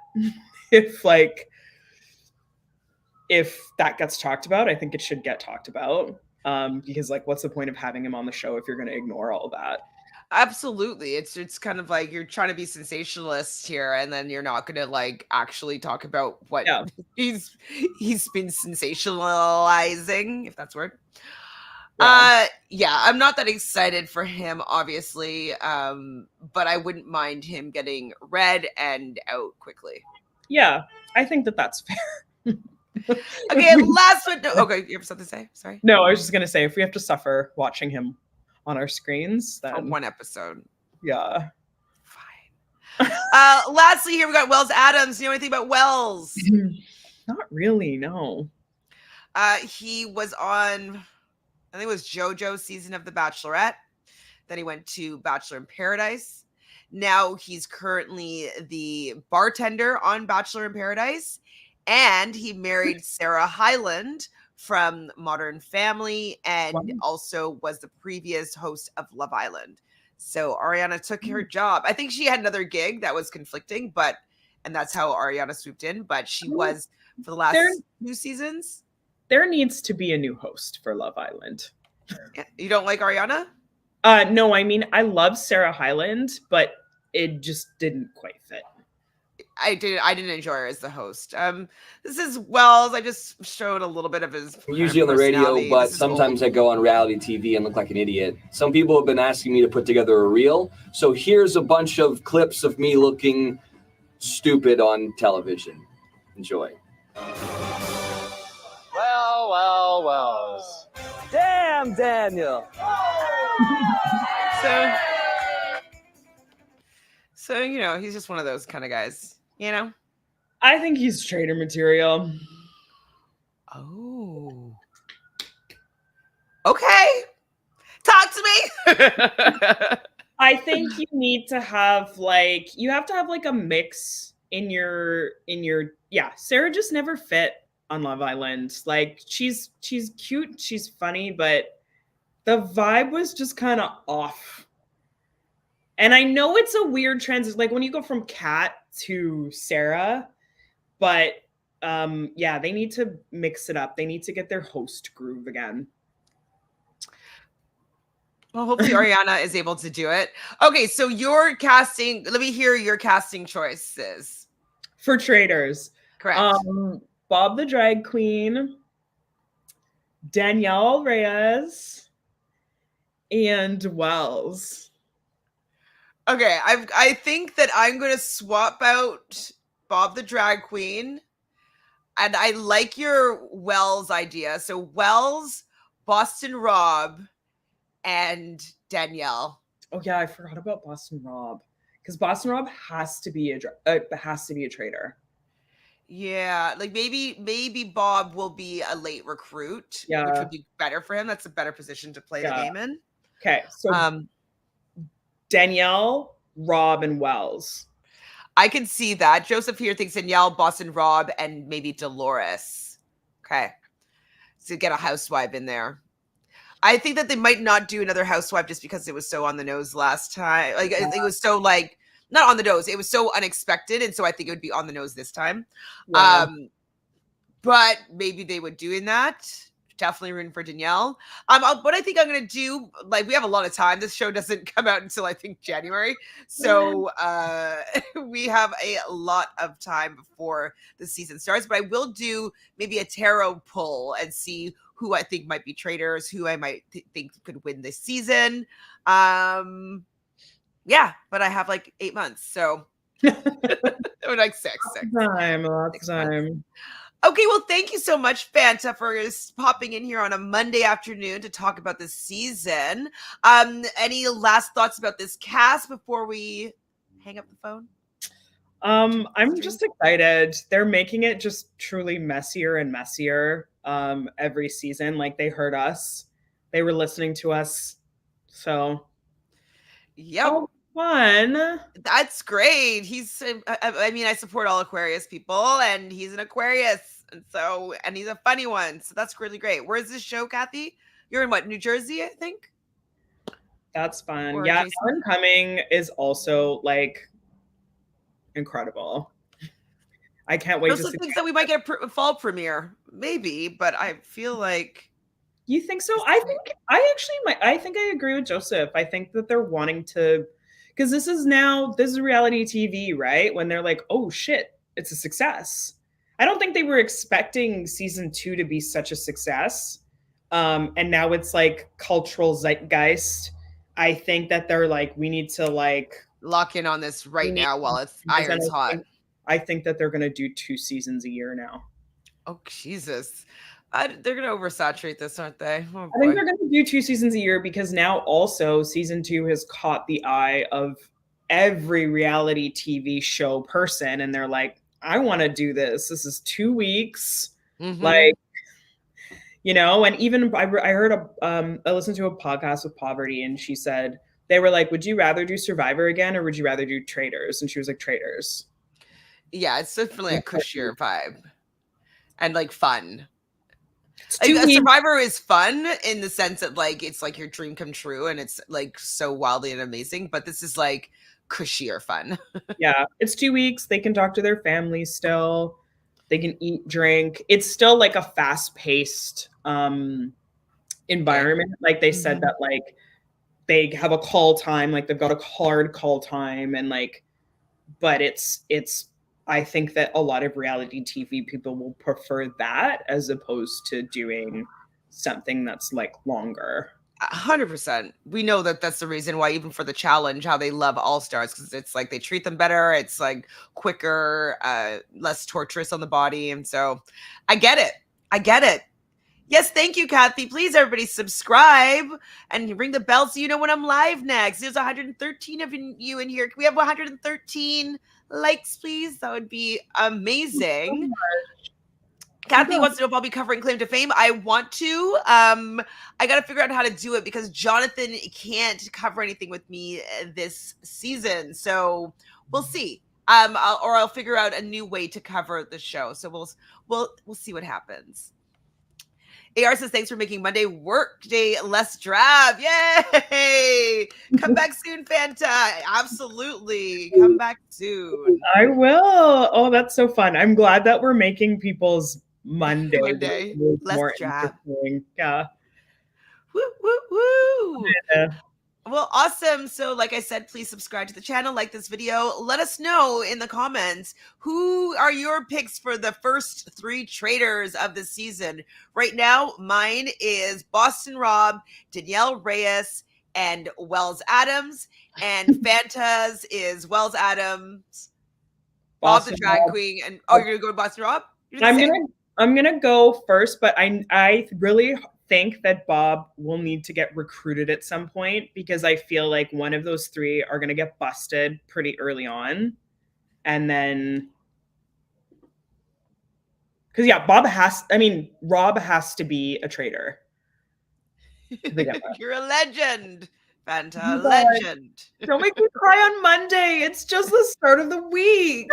if that gets talked about, I think it should get talked about. Because like, what's the point of having him on the show if you're going to ignore all of that? Absolutely. It's kind of like you're trying to be sensationalist here, and then you're not going to like actually talk about what he's been sensationalizing, if that's a word. Yeah, I'm not that excited for him, obviously, but I wouldn't mind him getting read and out quickly. Yeah, I think that's fair. Okay, last one. Okay, you have something to say? Sorry. No, I was just gonna say, if we have to suffer watching him on our screens, then for one episode. Yeah. Fine. Lastly, here we got Wells Adams. You know anything about Wells? Not really. No. He was on, I think it was JoJo's season of The Bachelorette. Then he went to Bachelor in Paradise. Now he's currently the bartender on Bachelor in Paradise. And he married Sarah Hyland from Modern Family, and also was the previous host of Love Island. So Ariana took her job. I think she had another gig that was conflicting, and that's how Ariana swooped in. But she was for the last 2 seasons. There needs to be a new host for Love Island. You don't like Ariana? No, I mean, I love Sarah Hyland, but it just didn't quite fit. I didn't enjoy her as the host. This is Wells. I just showed a little bit of his. I'm usually on the radio, personality. but This is sometimes old. I go on reality TV and look like an idiot. Some people have been asking me to put together a reel, so here's a bunch of clips of me looking stupid on television. Enjoy. Well. Damn, Daniel. So you know, he's just one of those kind of guys. You know. I think he's traitor material. Oh. Okay. Talk to me. I think you need to have like a mix in your yeah. Sarah just never fit on Love Island. Like she's cute, she's funny, but the vibe was just kind of off. And I know it's a weird transition, like when you go from Kat to Sarah, but yeah, they need to mix it up. They need to get their host groove again. Well, hopefully Ariana is able to do it. Okay, so your casting, let me hear your casting choices. For Traitors. Correct. Bob the Drag Queen, Danielle Reyes, and Wells. Okay, I think that I'm going to swap out Bob the Drag Queen, and I like your Wells idea. So Wells, Boston Rob, and Danielle. Oh yeah, I forgot about Boston Rob, because Boston Rob has to be a traitor. Yeah, like maybe Bob will be a late recruit, Yeah, which would be better for him. That's a better position to play the game in. Okay, so Danielle, Rob, and Wells. I can see that. Joseph here thinks Danielle, Boston Rob, and maybe Dolores. Okay, so get a housewife in there. I think that they might not do another housewife just because it was so on the nose last time. Like it was so like not on the nose. It was so unexpected, and so I think it would be on the nose this time. Yeah. But maybe they would do in that. Definitely rooting for Danielle. What I think I'm gonna do, like we have a lot of time. This show doesn't come out until I think January, so we have a lot of time before the season starts. But I will do maybe a tarot pull and see who I think might be traitors, who I might think could win this season. Yeah, but I have like 8 months, so or like six. Lots of time. Okay, well, thank you so much, Fanta, for popping in here on a Monday afternoon to talk about this season. Any last thoughts about this cast before we hang up the phone? I'm just excited. They're making it just truly messier and messier every season. Like they heard us. They were listening to us. So yep. Oh, fun. That's great. He's I mean, I support all Aquarius people, and he's an Aquarius, and he's a funny one. So that's really great. Where's this show, Kathy? You're in what, New Jersey, I think? That's fun. Or yeah, Jason? Ellen Cumming is also like incredible. I can't wait Those to are see. things that we might get a fall premiere, maybe, but I feel like You think so? I think I agree with Joseph. I think that they're wanting to, because this is reality TV, right? When they're like, oh shit, it's a success. I don't think they were expecting season 2 to be such a success. And now it's like cultural zeitgeist. I think that they're like, we need to like lock in on this right now while it's iron's hot. I think that they're going to do 2 seasons a year now. Oh, Jesus. They're going to oversaturate this, aren't they? Oh, I think they're going to do 2 seasons a year because now also season 2 has caught the eye of every reality TV show person. And they're like, I want to do this. This is 2 weeks. Mm-hmm. Like, you know, and even I heard I listened to a podcast with Poverty, and she said, they were like, would you rather do Survivor again, or would you rather do Traitors? And she was like, Traitors. Yeah, it's definitely a cushier vibe and like fun. Like, a Survivor is fun in the sense that like it's like your dream come true and it's like so wildly and amazing, but this is like cushier fun. Yeah, it's 2 weeks. They can talk to their families still. They can eat, drink. It's still like a fast-paced environment. Like they said that like they have a call time, like they've got a hard call time, and like, but it's I think that a lot of reality TV people will prefer that as opposed to doing something that's like longer. 100%. We know that that's the reason why, even for the challenge, how they love All Stars, because it's like they treat them better. It's like quicker, less torturous on the body. And so I get it. I get it. Yes, thank you, Kathy. Please, everybody, subscribe and ring the bell so you know when I'm live next. There's 113 of you in here. Can we have 113 likes, please? That would be amazing. Kathy wants to know if I'll be covering Claim to Fame. I want to. I got to figure out how to do it because Jonathan can't cover anything with me this season. So we'll see. Or I'll figure out a new way to cover the show. So we'll see what happens. AR says, thanks for making Monday work day less drab. Yay! Come back soon, Fanta. Absolutely. Come back soon. I will. Oh, that's so fun. I'm glad that we're making people's Monday less more drab. interesting. Yeah. Woo, woo, woo. Yeah. Well, awesome. So like I said, please subscribe to the channel, like this video. Let us know in the comments, who are your picks for the first 3 traitors of the season? Right now, mine is Boston Rob, Danielle, Reyes, and Wells Adams. And Fanta's is Wells Adams, Bob the drag queen. And you're going to go to Boston Rob? I'm gonna go first, but I really think that Bob will need to get recruited at some point because I feel like one of those 3 are gonna get busted pretty early on. And then because Rob has to be a traitor. You're a legend, Fanta, legend. Don't make me cry on Monday. It's just the start of the week.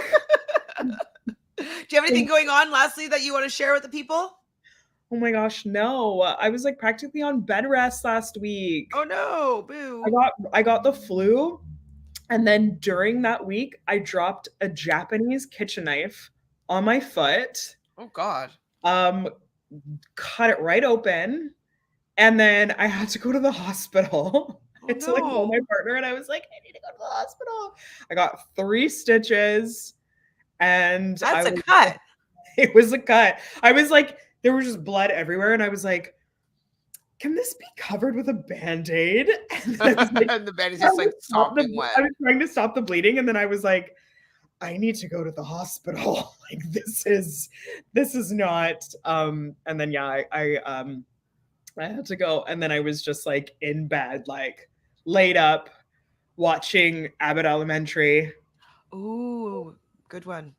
Do you have anything going on lastly that you want to share with the people? Oh my gosh, no. I was like practically on bed rest last week. Oh no, boo. I got the flu. And then during that week, I dropped a Japanese kitchen knife on my foot. Oh God. Cut it right open. And then I had to go to the hospital. Like call my partner and I was like, I need to go to the hospital. I got 3 stitches. And that's a cut. It was a cut. I was like, there was just blood everywhere. And I was like, can this be covered with a Band-Aid? And, and the Band-Aid's just like sopping wet. I was trying to stop the bleeding. And then I was like, I need to go to the hospital. Like this is not, and then, yeah, I had to go. And then I was just like in bed, like laid up watching Abbott Elementary. Ooh. Good one.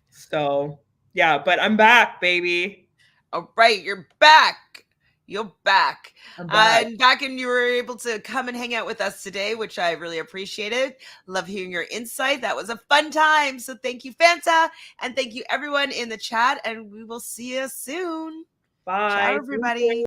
So, yeah, but I'm back, baby. All right, you're back. You're back. I'm back. And back and you were able to come and hang out with us today, which I really appreciated. Love hearing your insight. That was a fun time. So thank you, Fanta. And thank you, everyone in the chat. And we will see you soon. Bye. Ciao, everybody.